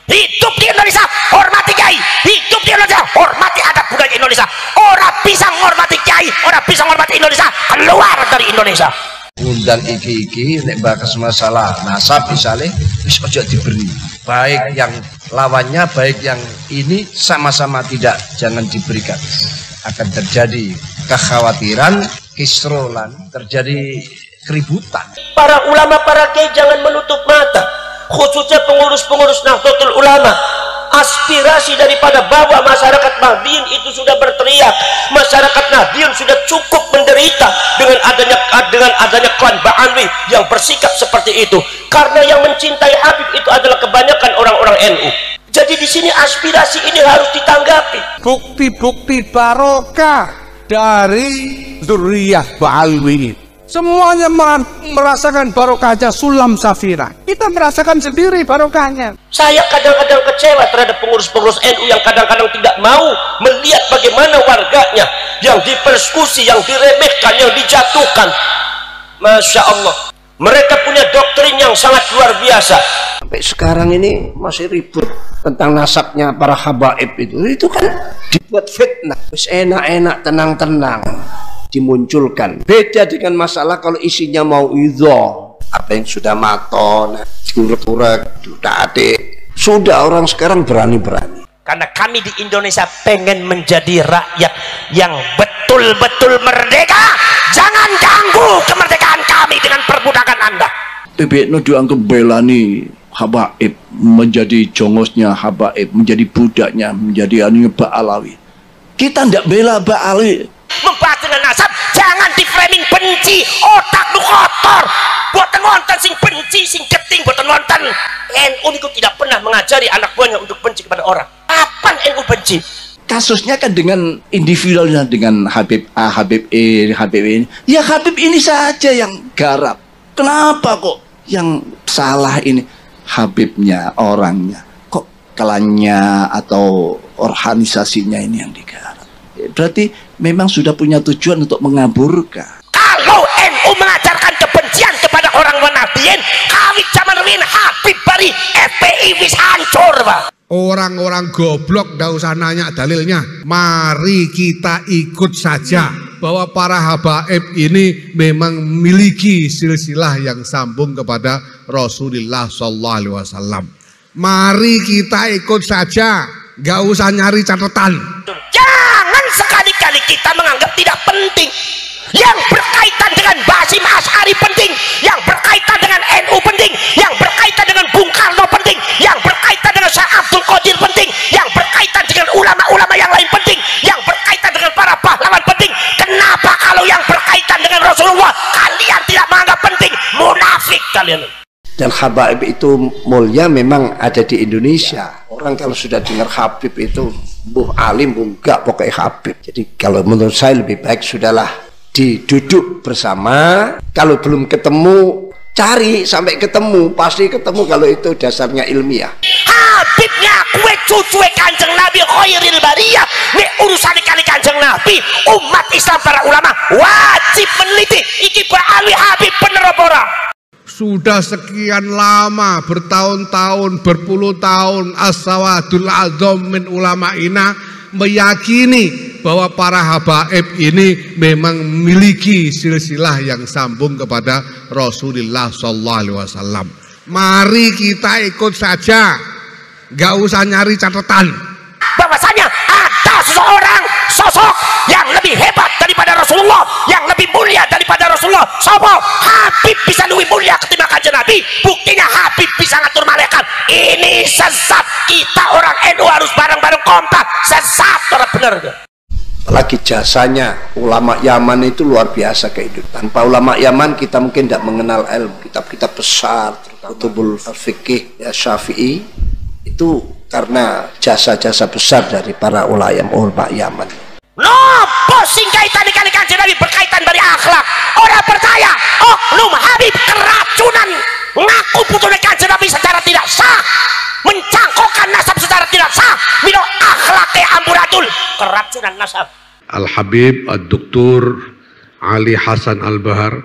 Hidup di Indonesia, hormati kiai. Hidup di Indonesia, hormati adat budaya Indonesia. Orang bisa menghormati kiai, orang bisa menghormati Indonesia, keluar dari Indonesia. Undang iki nek bahas masalah nasab misalnya wis ojo diberi, baik yang lawannya baik yang ini sama-sama tidak, jangan diberikan. Akan terjadi kekhawatiran, kisrolan, terjadi keributan. Para ulama, para kiai jangan menutup mata, khususnya pengurus-pengurus Nahdlatul Ulama. Aspirasi daripada bawah masyarakat Nahdliyin itu sudah berteriak. Masyarakat Nahdliyin sudah cukup menderita dengan adanya klan Ba'alwi yang bersikap seperti itu. Karena yang mencintai Habib itu adalah kebanyakan orang-orang NU. Jadi di sini aspirasi ini harus ditanggapi. Bukti-bukti barokah dari zuriyah Ba'alwi. Semuanya merasakan barokahnya Sulam Safira. Kita merasakan sendiri barokahnya. Saya kadang-kadang kecewa terhadap pengurus-pengurus NU yang kadang-kadang tidak mau melihat bagaimana warganya yang dipersekusi, yang diremehkan, yang dijatuhkan. Masya Allah, mereka punya doktrin yang sangat luar biasa. Sampai sekarang ini masih ribut tentang nasabnya para habaib itu kan dibuat fitnah. Terus enak-enak, tenang-tenang dimunculkan. Beda dengan masalah kalau isinya mau idho, apa yang sudah maton, urek-urek, sudah adik, sudah orang sekarang berani-berani. Karena kami di Indonesia pengen menjadi rakyat yang betul-betul merdeka. Jangan ganggu kemerdekaan kami dengan perbudakan Anda. TBNO dianggap belani habaib, menjadi jongosnya habaib, menjadi budaknya, menjadi anunya Ba'alawi. Kita tidak bela Ba'alawi. Membahas dengan nasab, jangan di framing benci, otak lu kotor. Buatan nonton sing benci, sing keting, buatan nonton. NU itu tidak pernah mengajari anak buahnya untuk benci kepada orang. Kapan NU benci? Kasusnya kan dengan individualnya, dengan Habib A, Habib E, Habib ini. Ya Habib ini saja yang garap. Kenapa kok yang salah ini Habibnya, orangnya? Kok klannya atau organisasinya ini yang digarap? Berarti memang sudah punya tujuan untuk mengaburkan. Kalau NU mengajarkan kebencian kepada orang Nahdliyin, kawit zaman Rin Habib bari FPI wis hancur, Pak. Orang-orang goblok nggak usah nanya dalilnya. Mari kita ikut saja bahwa para habaib ini memang memiliki silsilah yang sambung kepada Rasulullah SAW. Mari kita ikut saja, nggak usah nyari catatan. Jangan sekali-kali kita menganggap tidak penting. Yang berkaitan dengan Basim Asy'ari penting, yang berkaitan dengan NU penting, yang berkaitan dengan Bung Karno penting, yang berkaitan dengan Syekh Abdul Qadir penting, yang berkaitan dengan ulama-ulama yang lain penting, yang berkaitan dengan para pahlawan penting. Kenapa kalau yang berkaitan dengan Rasulullah kalian tidak menganggap penting? Munafik kalian. Dan habaib itu mulia memang ada di Indonesia. Orang kalau sudah dengar Habib itu buh alim, enggak pokoknya Habib. Jadi kalau menurut saya lebih baik sudahlah diduduk bersama. Kalau belum ketemu, cari sampai ketemu. Pasti ketemu kalau itu dasarnya ilmiah. Habibnya kue cucu Kanjeng Nabi khairil bariyah. Nek urusan kali Kanjeng Nabi, umat Islam para ulama wajib meneliti iki Ba'alwi Habib bener apa ora? Sudah sekian lama, bertahun-tahun, berpuluh tahun, as-sawadul azam min ulama'ina meyakini bahwa para habaib ini memang memiliki silsilah yang sambung kepada Rasulullah SAW. Mari kita ikut saja, nggak usah nyari catatan. Bahwasanya ada seseorang sosok yang lebih hebat daripada Rasulullah, yang lebih mulia daripada Rasulullah. Sopo? Habib bisa lebih mulia ketimbang Kanjeng Nabi. Buktinya Habib bisa ngatur malaikat. Ini sesat. Kita orang NU harus bareng-bareng kompak. Sesat, orang bener. Apalagi jasanya ulama Yaman itu luar biasa kayak itu. Tanpa ulama Yaman kita mungkin tidak mengenal ilmu kitab-kitab besar, kutubul fikih ya Syafi'i itu karena jasa-jasa besar dari para ulama Yaman. Nopo sing kaitan kali Kanjeng Nabi berkaitan dari akhlak. Orang percaya oknum Habib keracunan ngaku putune Kanjeng Nabi secara tidak sah, mencangkokkan nasab secara tidak sah, mino akhlake amburadul, keracunan nasab. Al-Habib Ad-Doktor Ali Hasan Al-Bahar,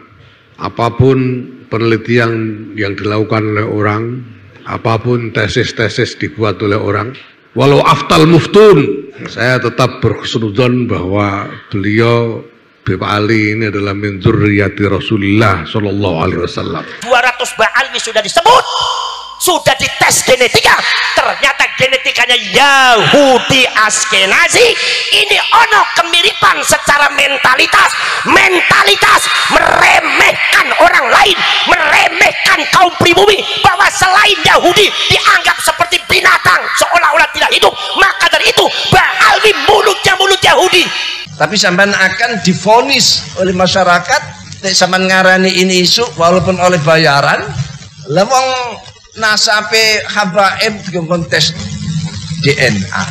apapun penelitian yang dilakukan oleh orang, apapun tesis-tesis dibuat oleh orang, walau aftal muftun, saya tetap berhusnudzon bahwa beliau Bapak Ali ini adalah min dzurriyyati Rasulullah sallallahu alaihi wasallam. 200 Ba'alwi sudah disebut, sudah dites genetika, ternyata genetikanya Yahudi Askenazi. Ini ono kemiripan secara mentalitas meremehkan orang lain, meremehkan kaum pribumi, bahwa selain Yahudi dianggap seperti binatang, seolah-olah tidak hidup. Maka dari itu Ba'alwi mulutnya mulut Yahudi. Tapi sampean akan divonis oleh masyarakat nek sampean ngarani ini isu walaupun oleh bayaran. Lah wong nasabe habaib dikon tes DNA.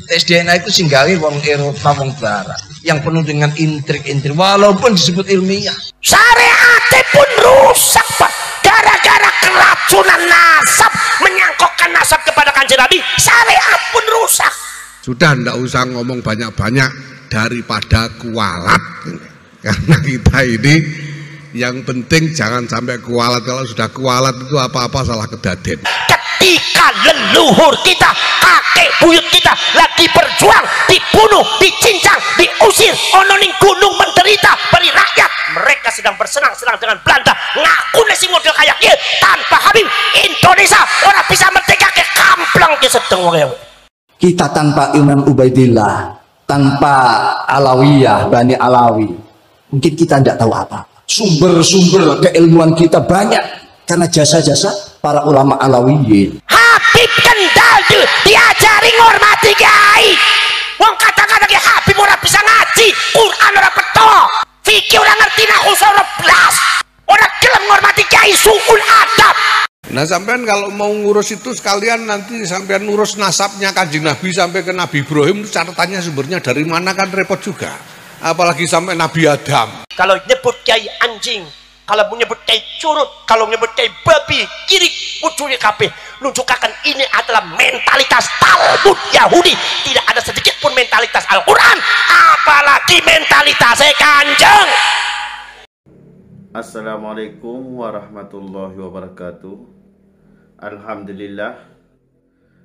Tes DNA itu singgawi wong Eropa, wong Barat yang penuh dengan intrik-intrik walaupun disebut ilmiah. Syariat pun rusak, Pak. Gara-gara keracunan nasab, menyangkokkan nasab kepada Kanjeng Nabi, syariat pun rusak. Sudah ndak usah ngomong banyak-banyak daripada kualat, karena kita ini yang penting jangan sampai kualat. Kalau sudah kualat itu apa-apa salah kedaden. Ketika leluhur kita, kakek buyut kita lagi berjuang, dibunuh, dicincang, diusir, ono ning gunung menderita beri rakyat, mereka sedang bersenang-senang dengan Belanda, ngaku nasi model kayak dia tanpa Habib Indonesia orang bisa merdeka ke kamplang ke sedeng wong. Kita tanpa Imam Ubaidillah, tanpa Alawiyah, Bani Alawi, mungkin kita tidak tahu apa. Sumber-sumber keilmuan kita banyak karena jasa-jasa para ulama Alawiyin. Habib Kendal diajari ngormati kiai. Wong kata-kata ki Habib ora bisa ngaji, Quran ora peto, fikih ora ngerti, nahwu ora blas, ora gelem ngormati kiai, suul adab. Nah, sampean kalau mau ngurus itu sekalian nanti sampean ngurus nasabnya Kanjeng Nabi sampai ke Nabi Ibrahim, catatannya sumbernya dari mana kan repot juga. Apalagi sampai Nabi Adam. Kalau nyebut kiai anjing, kalau menyebut kiai curut, kalau menyebut kiai babi, kiri ujungnya kabeh nunjukakan ini adalah mentalitas Talmud Yahudi. Tidak ada sedikit pun mentalitas Al-Quran, apalagi mentalitas Kanjeng. Assalamualaikum warahmatullahi wabarakatuh. Alhamdulillah,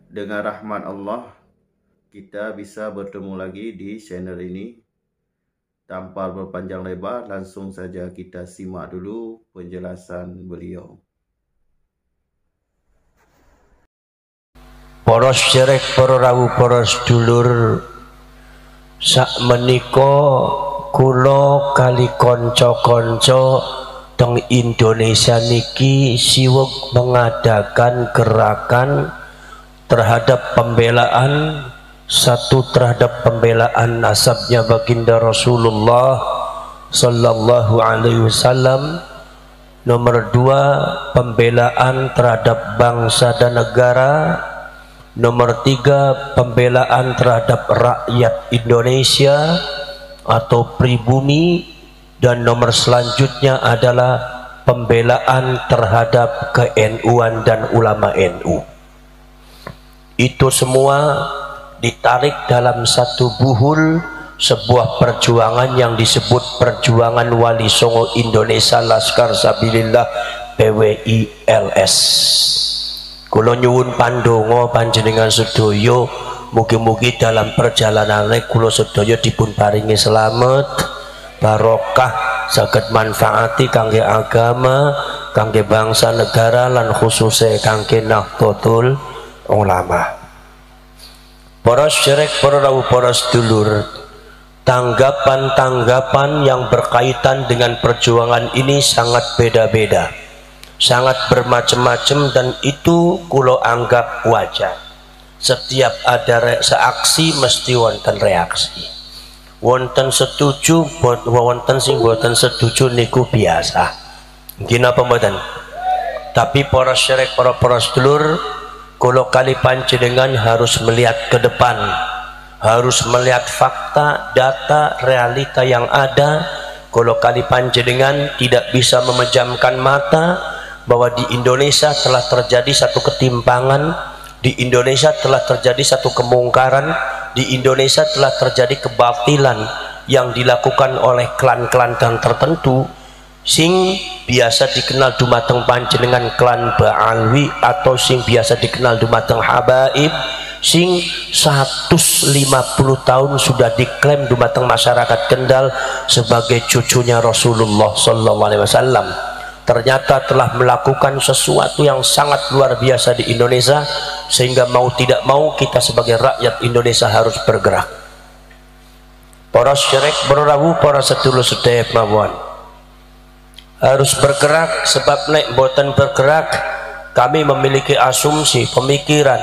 dengan rahmat Allah kita bisa bertemu lagi di channel ini. Tanpa berpanjang lebar, langsung saja kita simak dulu penjelasan beliau. Poros cerek, para rawuh, para sedulur, sak menika kula kali kanca-kanca teng Indonesia niki siwek mengadakan gerakan terhadap pembelaan, satu terhadap pembelaan nasabnya baginda Rasulullah sallallahu alaihi wasallam, nomor dua pembelaan terhadap bangsa dan negara, nomor tiga pembelaan terhadap rakyat Indonesia atau pribumi, dan nomor selanjutnya adalah pembelaan terhadap ke-NU-an dan ulama NU. Itu semua ditarik dalam satu buhul sebuah perjuangan yang disebut Perjuangan Wali Songo Indonesia Laskar Sabilillah PWILS. Kula nyuwun pandonga panjenengan sedaya, mugi-mugi dalam perjalanane kula sedaya dipun paringi selamat, barokah, saged manfaati kangge agama, kangge bangsa negara, lan khususe kangge Nahdlatul Ulama. Para syarek, para rawuh, para sedulur, tanggapan-tanggapan yang berkaitan dengan perjuangan ini sangat beda-beda, sangat bermacam-macam, dan itu kula anggap wajar. Setiap ada seaksi mesti wonten reaksi. Wonten setuju, wonten sing boten setuju, niku biasa. Mungkin apa mboten? Tapi para syarek, para sedulur, kula kali panjenengan harus melihat ke depan, harus melihat fakta, data, realita yang ada. Kula kali panjenengan tidak bisa memejamkan mata bahwa di Indonesia telah terjadi satu ketimpangan, di Indonesia telah terjadi satu kemungkaran, di Indonesia telah terjadi kebatilan yang dilakukan oleh klan-klan tertentu, sing biasa dikenal dumateng panjenengan klan Ba'alwi atau sing biasa dikenal dumateng habaib sing 150 tahun sudah diklaim dumateng masyarakat Kendal sebagai cucunya Rasulullah sallallahu alaihi wasallam, ternyata telah melakukan sesuatu yang sangat luar biasa di Indonesia, sehingga mau tidak mau kita sebagai rakyat Indonesia harus bergerak. Para syirek berrawu, para sedulur sedaya mawon harus bergerak, sebab nek boten bergerak kami memiliki asumsi pemikiran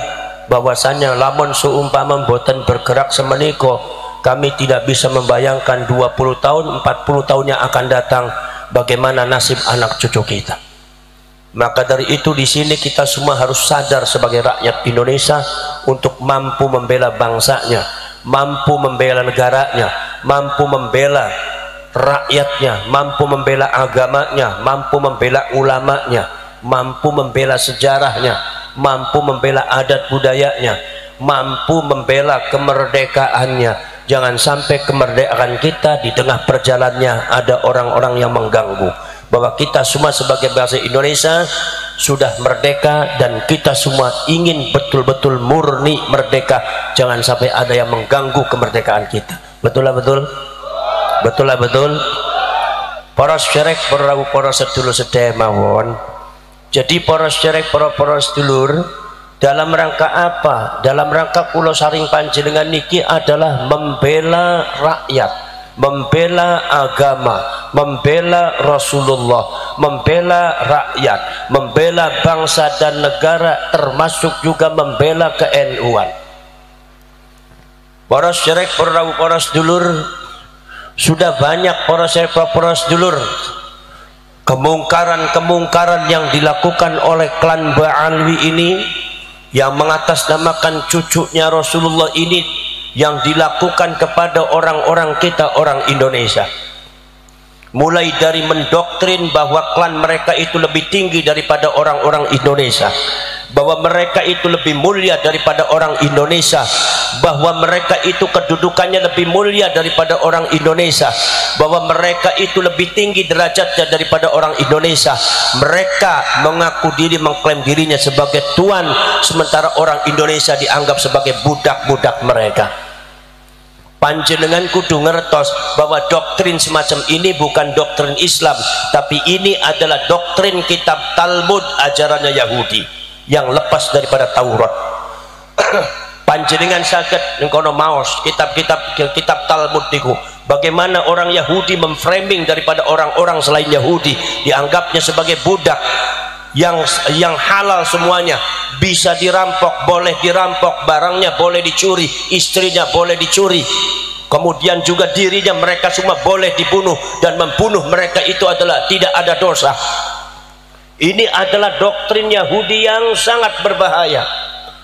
bahwasanya lamun seumpama boten bergerak semeniko, kami tidak bisa membayangkan 20 tahun 40 tahun yang akan datang bagaimana nasib anak cucu kita. Maka dari itu di sini kita semua harus sadar sebagai rakyat Indonesia untuk mampu membela bangsanya, mampu membela negaranya, mampu membela rakyatnya, mampu membela agamanya, mampu membela ulamanya, mampu membela sejarahnya, mampu membela adat budayanya, mampu membela kemerdekaannya. Jangan sampai kemerdekaan kita di tengah perjalanannya ada orang-orang yang mengganggu. Bahwa kita semua sebagai bangsa Indonesia sudah merdeka dan kita semua ingin betul-betul murni merdeka. Jangan sampai ada yang mengganggu kemerdekaan kita. Betul lah betul? Betul lah betul? Para syirek, para sedulur sedaya mawon. Jadi para syirek, para sedulur, dalam rangka apa? Dalam rangka kula saring panjenengan niki adalah membela rakyat, membela agama, membela Rasulullah, membela rakyat, membela bangsa dan negara, termasuk juga membela ke-NU-an. Para syirek, para sedulur, sudah banyak para syirek, para sedulur, kemungkaran-kemungkaran yang dilakukan oleh klan Ba'alwi ini yang mengatasnamakan cucunya Rasulullah ini, yang dilakukan kepada orang-orang kita, orang Indonesia. Mulai dari mendoktrin bahwa klan mereka itu lebih tinggi daripada orang-orang Indonesia, bahwa mereka itu lebih mulia daripada orang Indonesia, bahwa mereka itu kedudukannya lebih mulia daripada orang Indonesia, bahwa mereka itu lebih tinggi derajatnya daripada orang Indonesia. Mereka mengaku diri, mengklaim dirinya sebagai tuan, sementara orang Indonesia dianggap sebagai budak-budak mereka. Panjenengan kudu ngertos bahwa doktrin semacam ini bukan doktrin Islam, tapi ini adalah doktrin kitab Talmud, ajarannya Yahudi yang lepas daripada Taurat. Panjenengan saged nengkono maos kitab Talmud niku, bagaimana orang Yahudi memframing daripada orang-orang selain Yahudi, dianggapnya sebagai budak yang halal semuanya, bisa dirampok, boleh dirampok, barangnya boleh dicuri, istrinya boleh dicuri, kemudian juga dirinya mereka semua boleh dibunuh, dan membunuh mereka itu adalah tidak ada dosa. Ini adalah doktrin Yahudi yang sangat berbahaya.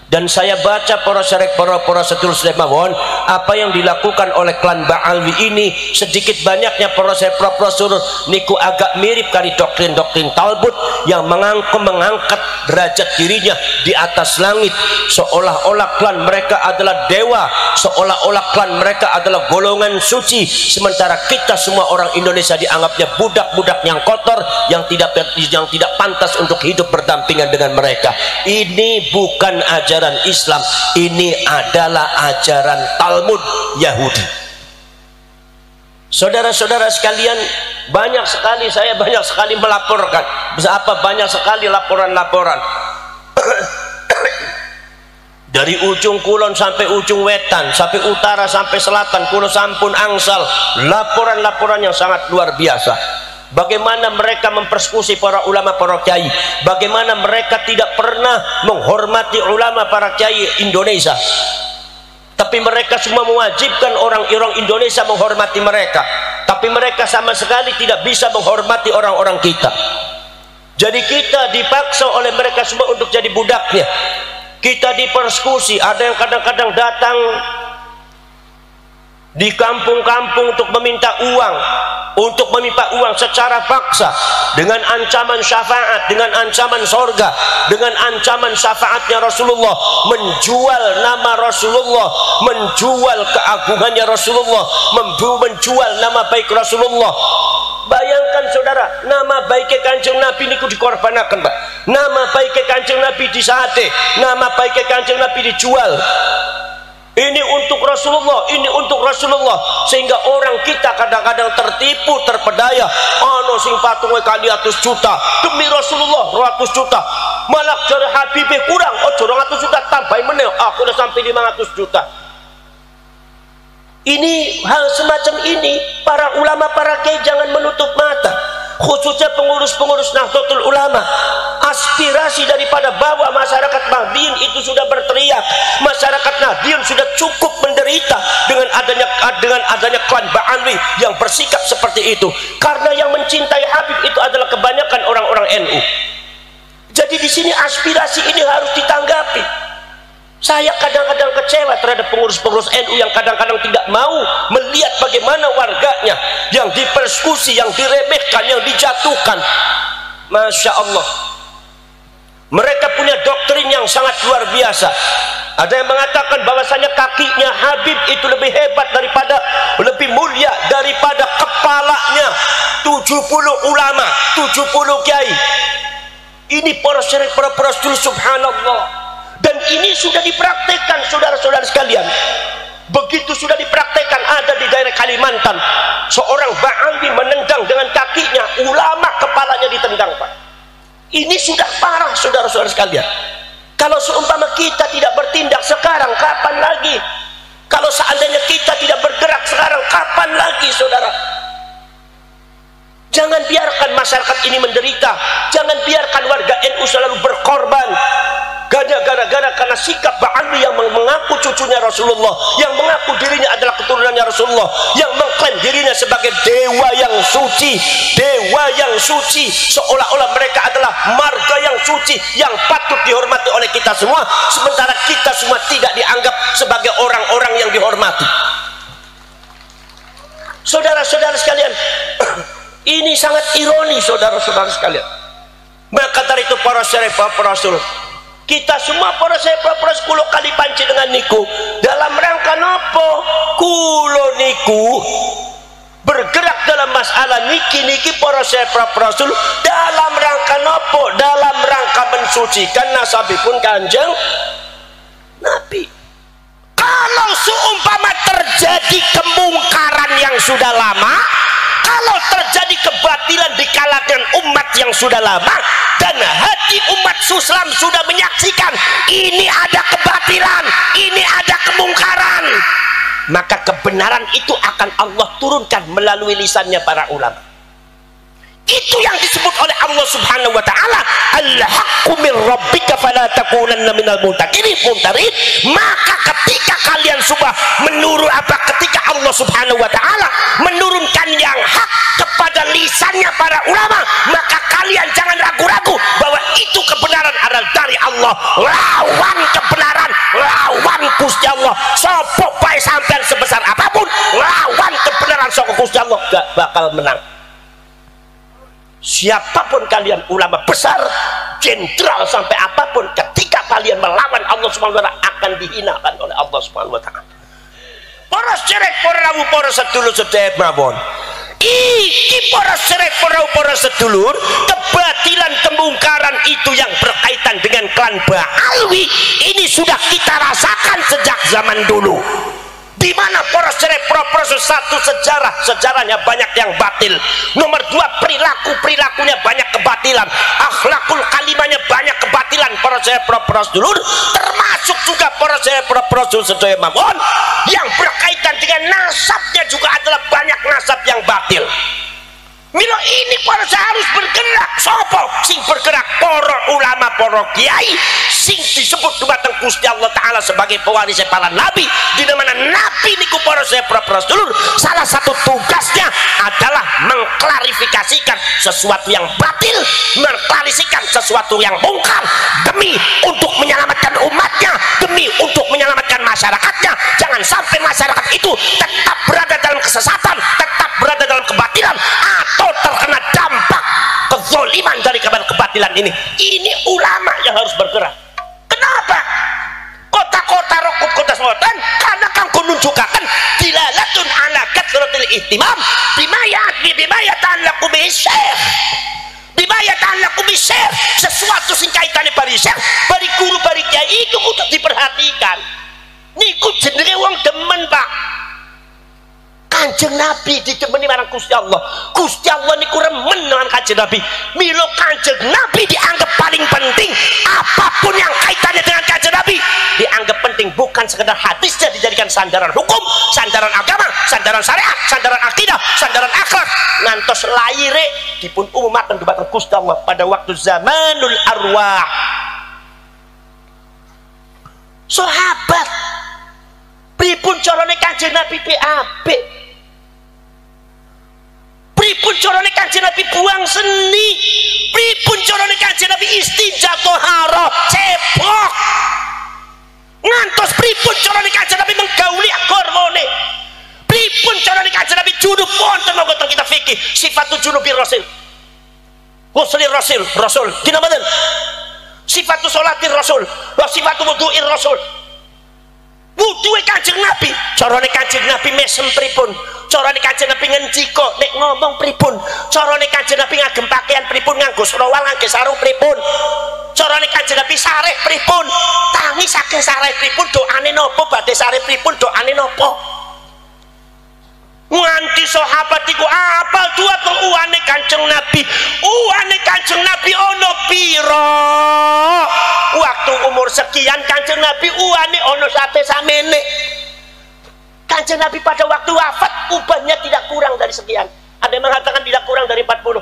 Dan saya baca para syarek, para sedulur sedemawon, apa yang dilakukan oleh klan Ba'alwi ini, sedikit banyaknya para sedulur niku agak mirip kali doktrin Talmud yang mengangkat derajat dirinya di atas langit, seolah-olah klan mereka adalah dewa, seolah-olah klan mereka adalah golongan suci, sementara kita semua orang Indonesia dianggapnya budak-budak yang kotor, yang tidak pantas untuk hidup berdampingan dengan mereka. Ini bukan ajaran Islam, ini adalah ajaran Talmud Yahudi. Saudara-saudara sekalian, saya banyak sekali melaporkan, banyak sekali laporan-laporan dari ujung kulon sampai ujung wetan, sampai utara sampai selatan, kulo sampun angsal laporan-laporan yang sangat luar biasa. Bagaimana mereka mempersekusi para ulama, para kiai, bagaimana mereka tidak pernah menghormati ulama, para kiai Indonesia, tapi mereka semua mewajibkan orang Indonesia menghormati mereka, tapi mereka sama sekali tidak bisa menghormati orang-orang kita. Jadi kita dipaksa oleh mereka semua untuk jadi budaknya, kita dipersekusi. Ada yang kadang-kadang datang di kampung-kampung untuk meminta uang secara paksa, dengan ancaman syafaat, dengan ancaman sorga, dengan ancaman syafaatnya Rasulullah, menjual nama Rasulullah, menjual keagungannya Rasulullah, menjual nama baik Rasulullah. Bayangkan saudara, nama baik kanjeng dikorbanakan, Pak. Nama baik Kanjeng Nabi disate, nama baik Kanjeng Nabi dijual. Ini untuk Rasulullah, ini untuk Rasulullah, sehingga orang kita kadang-kadang tertipu, terpedaya. Ono sing patungnya kali 100 juta demi Rasulullah 100 juta, malah jare Habibie kurang, oh 200 juta tambahin meneh, aku udah sampai 500 juta. Ini hal semacam ini, para ulama, para kiai jangan menutup mata, khususnya pengurus-pengurus Nahdlatul Ulama. Aspirasi daripada bawah masyarakat Nahdliyin itu sudah berteriak. Masyarakat Nahdliyin sudah cukup menderita dengan adanya klan Ba'alwi yang bersikap seperti itu, karena yang mencintai Habib itu adalah kebanyakan orang-orang NU. Jadi di sini aspirasi ini harus ditanggapi. Saya kadang-kadang kecewa terhadap pengurus-pengurus NU yang kadang-kadang tidak mau melihat bagaimana warganya yang dipersekusi, yang diremehkan, yang dijatuhkan. Masya Allah, mereka punya doktrin yang sangat luar biasa. Ada yang mengatakan bahwasanya kakinya Habib itu lebih hebat daripada, lebih mulia daripada kepalanya 70 ulama, 70 kiai. Ini para syekh, para rasul, subhanallah. Dan ini sudah dipraktekkan, saudara-saudara sekalian. Begitu sudah dipraktekkan, ada di daerah Kalimantan, seorang Ba'alwi menendang dengan kakinya ulama, kepalanya ditendang, Pak. Ini sudah parah, saudara-saudara sekalian. Kalau seumpama kita tidak bertindak sekarang, kapan lagi? Kalau seandainya kita tidak bergerak sekarang, kapan lagi, saudara? Jangan biarkan masyarakat ini menderita. Jangan biarkan warga NU selalu berkorban gara-gara karena sikap Ba'alwi yang mengaku cucunya Rasulullah, yang mengaku dirinya adalah keturunannya Rasulullah, yang mengklaim dirinya sebagai dewa yang suci, dewa yang suci, seolah-olah mereka adalah marga yang suci yang patut dihormati oleh kita semua, sementara kita semua tidak dianggap sebagai orang-orang yang dihormati. Saudara-saudara sekalian, ini sangat ironi, saudara-saudara sekalian. Maka dari itu para syekh, para rasul, kita semua para syekh, para rasul kulo kali panci dengan niku dalam rangka nopo? Kulo niku bergerak dalam masalah niki para syekh, para rasul dalam rangka nopo? Dalam rangka mensucikan nasabipun Kanjeng Nabi. Kalau seumpama terjadi kemungkaran yang sudah lama, kalau terjadi kebatilan di kalangan umat yang sudah lama, dan hati umat Islam sudah menyaksikan ini ada kebatilan, ini ada kemungkaran, maka kebenaran itu akan Allah turunkan melalui lisannya para ulama. Itu yang disebut oleh Allah Subhanahu wa taala, al-haqqu min rabbika fala takunanna minal mumtarin. Maka ketika kalian sudah ketika Allah Subhanahu wa taala menurunkan yang hak kepada lisannya para ulama, maka kalian jangan ragu-ragu bahwa itu kebenaran adalah dari Allah. Lawan kebenaran, lawan Gusti Allah. Sopo bae sampean sebesar apapun, lawan kebenaran saka Gusti Allah gak bakal menang. Siapapun kalian, ulama besar, jenderal sampai apapun, ketika kalian melawan Allah Subhanahu wa taala akan dihinakan oleh Allah Subhanahu wa taala. Para syekh, para rawuh, para sedulur sedherek mawon. Iki para syekh, para sedulur, kebatilan kemungkaran itu yang berkaitan dengan klan Ba'alwi ini sudah kita rasakan sejak zaman dulu. Di mana para syekh, para satu sejarahnya banyak yang batil. Nomor 2, perilakunya banyak kebatilan. Akhlakul kalimahnya banyak kebatilan para syekh, para sedulur, termasuk juga para syekh, para sedaya mawon yang berkaitan dengan nasabnya juga adalah banyak nasab yang batil. Milo ini para harus bergerak. Sopo sing bergerak? Para ulama, para kiai sing disebut dumateng Gusti Allah taala sebagai pewaris para nabi. Di mana nabi niku para sedulur, salah satu tugasnya adalah mengklarifikasikan sesuatu yang batil, mengklarifikasikan sesuatu yang mungkar demi untuk menyelamatkan umatnya, demi untuk menyelamatkan masyarakatnya. Jangan sampai masyarakat itu tetap berada dalam kesesatan, tetap berada dalam kebatilan, atau terkena dampak kezoliman dari kebatilan ini. Ini ulama yang harus bergerak. Kenapa? Kota-kota rokut kota selatan karena kanggo nunjukaken dilalatun ala katsratil ihtimam bima ya'laku bi syekh, bima ya'laku hukum syekh, sesuatu sing kaitane bari syekh, bari guru, bari kiai iku kudu diperhatikan. Niku jenenge wong demen, Pak. Kanjeng Nabi didemeni marang Gusti Allah. Gusti Allah niku remen dengan Kanjeng Nabi. Milo Kanjeng Nabi dianggap paling penting. Apapun yang kaitannya dengan Kanjeng Nabi dianggap penting, bukan sekedar hadisnya dijadikan sandaran hukum, sandaran agama, sandaran syariat, sandaran akidah, sandaran akhlak. Ngantos laire dipun umumaken dumateng Gusti Allah pada waktu zamanul arwah. Sahabat, pripun carane Kanjeng Nabi PAB? Pripun carane Kanjeng Nabi buang seni? Pripun carane Kanjeng Nabi istinja tohara ceplok? Ngantos pripun carane Kanjeng Nabi menggauli agormone? Pripun carane Kanjeng Nabi junub wonten monggo kita fikih sifatul junubi rasul. Ghuslir rasul dinamakan sifatul sholatir rasul wa sifatul wudu'ir rasul. Wuduhe Kanjeng Nabi, carane Kanjeng Nabi mesem pripun, carane Kanjeng Nabi ngendika nek ngomong pripun, carane Kanjeng Nabi ngagem pakaian pripun, nganggo srawal, nganggo sarung pripun, carane Kanjeng Nabi sareh pripun, tangi saking sareh pripun, doane napa, badhe sareh pripun, doane napa. Nganti sahabat iku apal tuatul uwane Kanjeng Nabi. Uwane Kanjeng Nabi ono piro? Waktu umur sekian Kanjeng Nabi uwane ono sampai samene. Kanjeng Nabi pada waktu wafat ubahnya tidak kurang dari sekian. Ada yang mengatakan tidak kurang dari 40.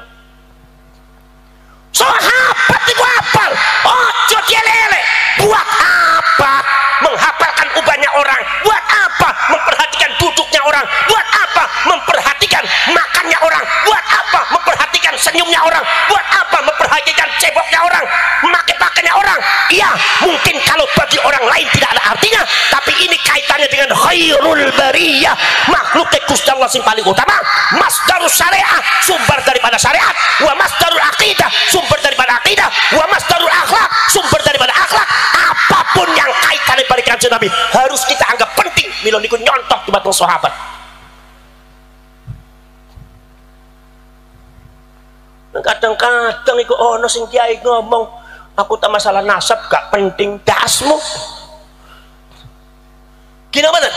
Sahabat itu hafal. Ojo dielele. Buat apa menghafalkan ubahnya orang? Buat apa memperhatikan duduknya orang? Buat apa memperhatikan makannya orang? Buat apa memperhatikan senyumnya orang? Buat apa memperhatikan ceboknya orang? Memakai pakaiannya orang? Iya, mungkin kalau bagi orang lain tidak ada artinya, tapi ini kaitannya dengan khairul bariyah, makhluk Gusti Allah yang paling utama. Masdarus syariah, sumber daripada syariat. Wa masdarul aqidah, sumber daripada aqidah. Wa masdarul akhlak, sumber daripada akhlak. Apapun yang kaitannya pada Kanjeng Nabi harus kita anggap penting. Mila niku nyontoh di batang sahabat. Kadang-kadang iku ono sing kiai ngomong, aku tak masalah nasab gak penting, dasmu. Gini apa tuh?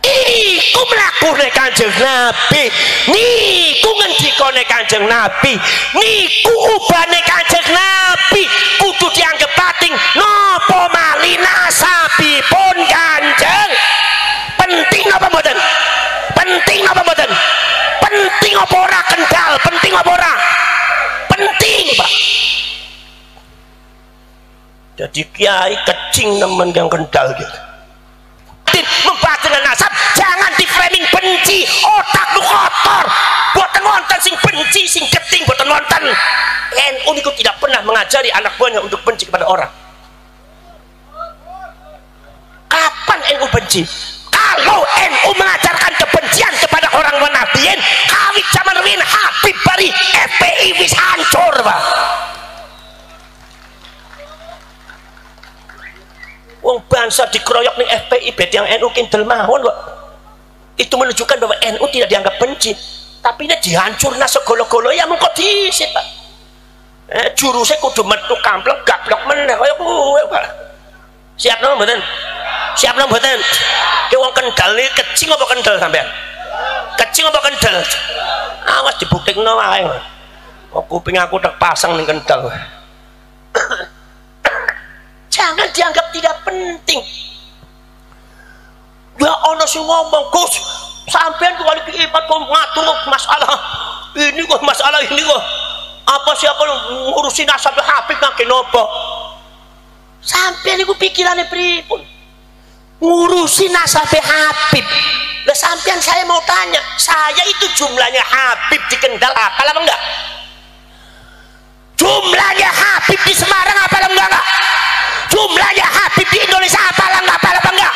Iku mlakune Kanjeng Nabi, niku ngendikane Kanjeng Nabi, niku ubane Kanjeng Nabi, kudu dianggap penting. Napa mali nasabipun Kanjeng? Penting apa mboten? Penting apa mboten? Penting apa ora kendal? Penting apa ora? Penting, Pak. Jadi kiai kecing nemen yang kendal gitu. Membahas dengan nasab jangan di framing benci, otak lu kotor, boten wonten sing benci, sing keting, boten wonten. NU niku tidak pernah mengajari anak buahnya untuk benci kepada orang. Kapan NU benci? Kalau NU mengajarkan kebencian kepada orang Wahabiyin, kawit zaman Rin Habib Bari FPI wis hancur, Pak. Wong bangsa dikeroyok ning FPI bet yang NU kindel mawon kok. Itu menunjukkan bahwa NU tidak dianggap benci, tapi ini dihancurna segala-gala ya mengko disit, Pak. Juruse kudu metu kamplek gablok meneh kaya kowe, Pak. Siap napa mboten? Siap napa mboten? Ki wong kendal iki kecing apa kendel sampean? Kecing apa kendel? Awas dibuktekno wae. Kok kuping aku tak pasang ning kendal. Jangan dianggap tidak penting. Ya ono sing ngomong, Gus, sampean kok iki ipat kok ngatur masalah ini kok masalah ini kok. Apa siapa ngurusin nasab Habib nang napa? Sampean iku pikirane pripun? Ngurusin nasab Habib. Lah sampean saya mau tanya, saya itu jumlahnya Habib di Kendal apa lah enggak? Jumlahnya Habib di Semarang apa lah enggak? Jumlahnya Habib di Indonesia apalah enggak?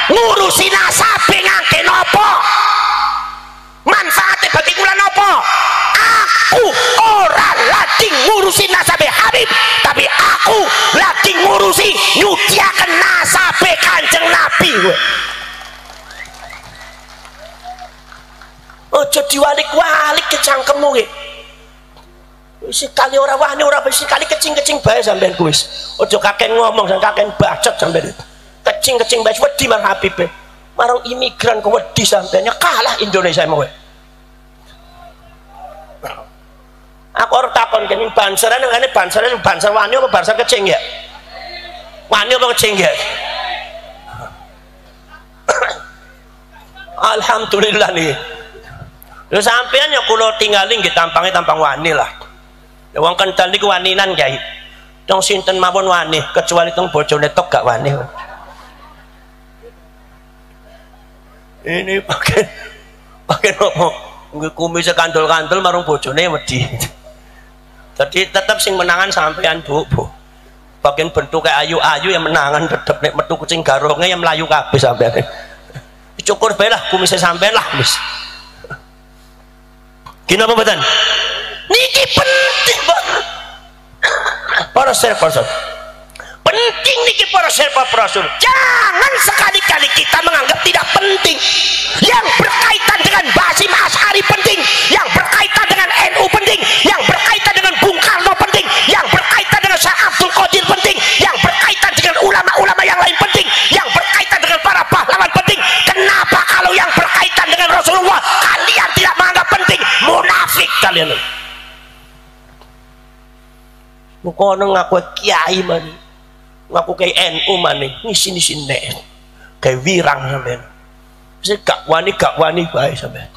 Ngurusi nasabe ngangke nopo? Manfaatnya bagi kula nopo? Aku orang lagi ngurusi nasabe Habib, tapi aku lagi ngurusi nyuciaken nasabe Kanjeng Nabi. Ojo diwalik-walik ke cangkemmu. sekali ora wani ora sekali kecing-kecing bae sampean kuwis. Aja kaken ngomong sampean kaken bacot sampean. Kecing-kecing bae wedi marang Habib. Marang imigran kok wedi sampean kalah Indonesia mau. Aku harus takon kene bansaran ngene bansaran bansar wani apa bansar kecing ya? Wani apa kecing ya? Alhamdulillah nih. Lha sampean ya kula tinggalin nggih tampange tampang wani lah. Ya wong kental niku waninan Kyai. Tong sinten mawon wani, kecuali tong bojone tok gak wani. Ini pakai nopo? Kumis kandel-kandel marung bojone wedi. Jadi tetap sing menangan sampean Bu. Bagian bentuknya ayu-ayu yang menangan tetep nek metu kucing garongnya yang melayu kabeh sampean. Cukur bae lah kumisnya sampean lah wis. Gini apa mboten? Niki penting banget. Para server. Penting niki para server Rasul. Jangan sekali-kali kita menganggap tidak penting. Yang berkaitan dengan Basim Asy'ari penting, yang berkaitan dengan NU penting, yang berkaitan dengan Bung Karno penting, yang berkaitan dengan Syekh Abdul Qadir penting, yang berkaitan dengan ulama-ulama yang lain penting, yang berkaitan dengan para pahlawan penting. Kenapa kalau yang berkaitan dengan Rasulullah kalian tidak menganggap penting? Munafik kalian. Mukono ngaku kiai mani, ngaku kayak NU mani, ngisi-ngisi nek, kayak wirang sampean. Saya gak wani baik sampean.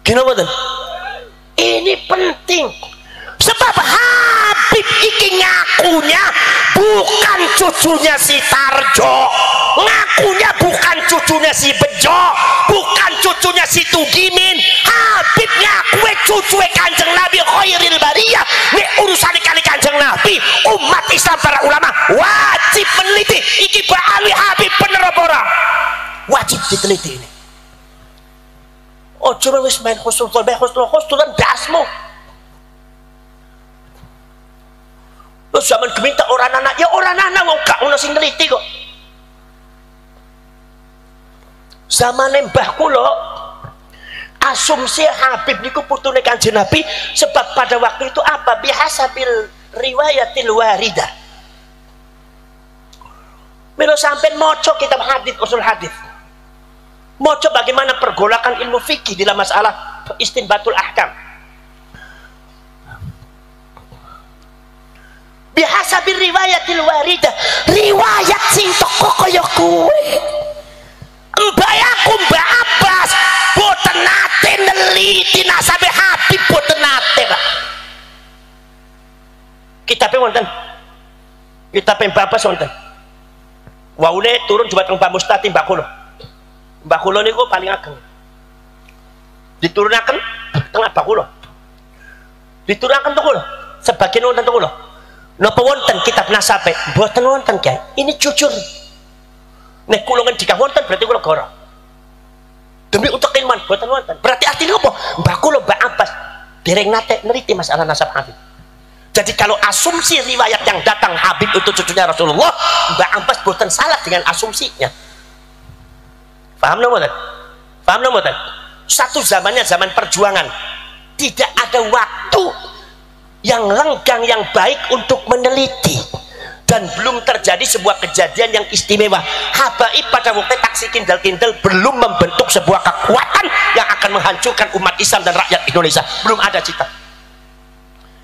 Gimana betul? Ini penting. Sebab Habib iki ngakunya bukan cucunya si Tarjo, ngakunya bukan cucunya si Bejo, bukan cucunya si Tugimin. Habib ngaku cucu Kanjeng Nabi khairil bariyah. Nek urusan kali Kanjeng Nabi, umat Islam para ulama wajib meneliti iki bali Habib bener apa ora? Wajib diteliti ini. Ojo wis main khusnul dan dasmu. Terus zaman geminta orang anak, ya orang anak wong gak ono sing neliti kok. Zamane mbah kula asumsi Habib niku putune Kanjeng Nabi sebab pada waktu itu apa bihasabil riwayatil waridah. Mila sampean maca kitab hadis usul hadis. Maca bagaimana pergolakan ilmu fikih dalam masalah istinbatul ahkam. Bihasabil riwayatil waridah, riwayat sing teko kaya kuwe. Mbayaku Mbak Abbas boten nate neliti nasabe Habib boten nate, Pak. Kitabe wonten. Kitabe Mbak Abbas wonten. Waune turun coba teng Mbak Mustati Mbak Kulo. Mbak Kulo niku paling ageng. Diturunaken tengah Mbak Kulo. Diturunaken teng Kulo. Sebagian wonten teng Kulo. Napa wonten kitab nasabe? Mboten wonten, Kyai. Ini jujur. Nek kula ngendika wonten berarti kula goro. Demi untuk iman mboten wonten. Berarti artinya apa? Mbah kula Mbak Abbas dereng nate neliti masalah nasab Habib. Jadi kalau asumsi riwayat yang datang Habib itu cucunya Rasulullah, Mbak Abbas mboten salah dengan asumsinya. Paham napa mboten? Paham napa mboten? Satu zamannya zaman perjuangan. Tidak ada waktu yang lenggang yang baik untuk meneliti dan belum terjadi sebuah kejadian yang istimewa. Habaib pada waktu taksi kindal-kindal belum membentuk sebuah kekuatan yang akan menghancurkan umat Islam dan rakyat Indonesia. Belum ada cita,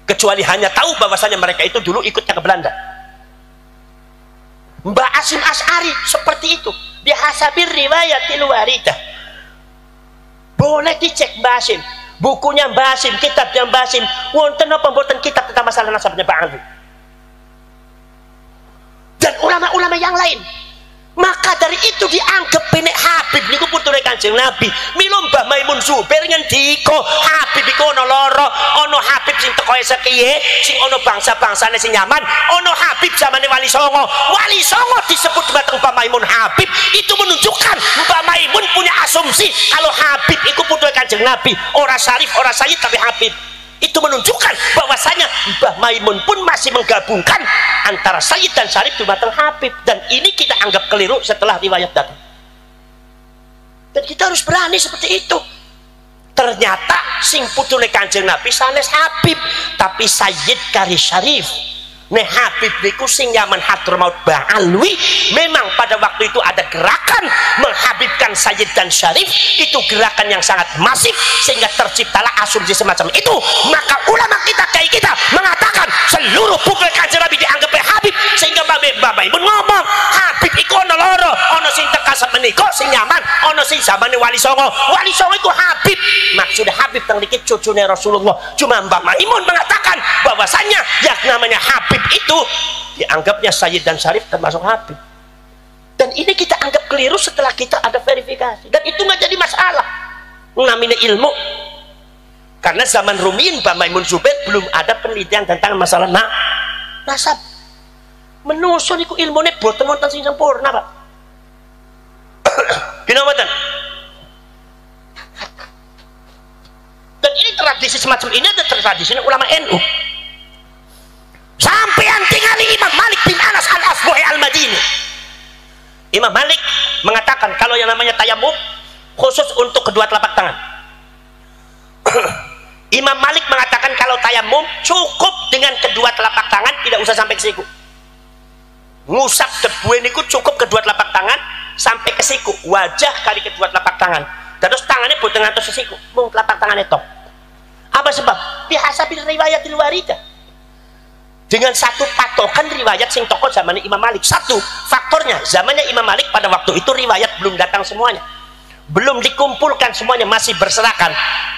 kecuali hanya tahu bahwasanya mereka itu dulu ikutnya ke Belanda. Mbak Basim Asy'ari seperti itu. Bihasabir riwayatil waridah. Boleh dicek Basim, bukunya Basim, kitabnya Basim. Wonten apa mboten kitab tentang masalah nasabnya Pak Habib dan ulama-ulama yang lain. Maka dari itu dianggap penek Habib niku puture Kanjeng Nabi. Mila Mbah Maimun Zubair ngendika Habib iku ana loro, ana Habib sing teko sekiye, sing ana bangsa-bangsane sing nyaman, ana Habib zamane Wali Songo. Wali Songo disebut batang Mbah Maimun Habib, itu menunjukkan Mbah Maimun punya asumsi kalau Habib iku puture Kanjeng Nabi, ora Syarif, ora Sayyid tapi Habib. Itu menunjukkan bahwasanya Mbah Maimun pun masih menggabungkan antara Sayyid dan Syarif di batang Habib, dan ini kita anggap keliru setelah riwayat datang. Dan kita harus berani seperti itu. Ternyata sing putune Kanjeng Nabi sanes Habib, tapi Sayyid Kari Syarif. Nek Habib niku sing Yaman Hadramaut Ba'alwi, memang pada waktu itu ada gerakan menghabibkan Sayyid dan Syarif, itu gerakan yang sangat masif sehingga terciptalah asumsi semacam itu. Maka ulama kita, kiai kita mengatakan seluruh pukul Kanjeng Nabi dianggap Habib, sehingga Bapak Ibu ngomong Habib iku ono loro, ono sing tekasep menika sing Yaman, ono sing zamane Wali Songo. Wali Songo itu Habib, maksudnya Habib teng niki cucune Rasulullah. Cuma Mbah Maimun mengatakan bahwasanya yang namanya Habib itu dianggapnya Sayyid dan Syarif termasuk Habib, dan ini kita anggap keliru setelah kita ada verifikasi, dan itu nggak jadi masalah namanya ilmu, karena zaman Rumiin Mbah Maimun Zubair belum ada penelitian tentang masalah nasab. Menuso niku ilmune boten wonten sing sempurna, Pak. Ginomaten. Dan ini tradisi semacam ini ada tradisi ulama NU. Sampean tingali Imam Malik bin Anas al-Asbuhi al-Madini. Imam Malik mengatakan kalau yang namanya tayamum khusus untuk kedua telapak tangan. Imam Malik mengatakan kalau tayamum cukup dengan kedua telapak tangan, tidak usah sampai ke siku. Ngusap debu niku cukup kedua telapak tangan sampai ke siku, wajah kali kedua telapak tangan. Terus tangannya boten ngantos ke siku, mung telapak tangannya tok. Apa sebab? Bihasabil riwayatil waridah. Dengan satu patokan riwayat sing toko zamannya Imam Malik. Satu faktornya, zamannya Imam Malik pada waktu itu riwayat belum datang semuanya, belum dikumpulkan semuanya, masih berserakan.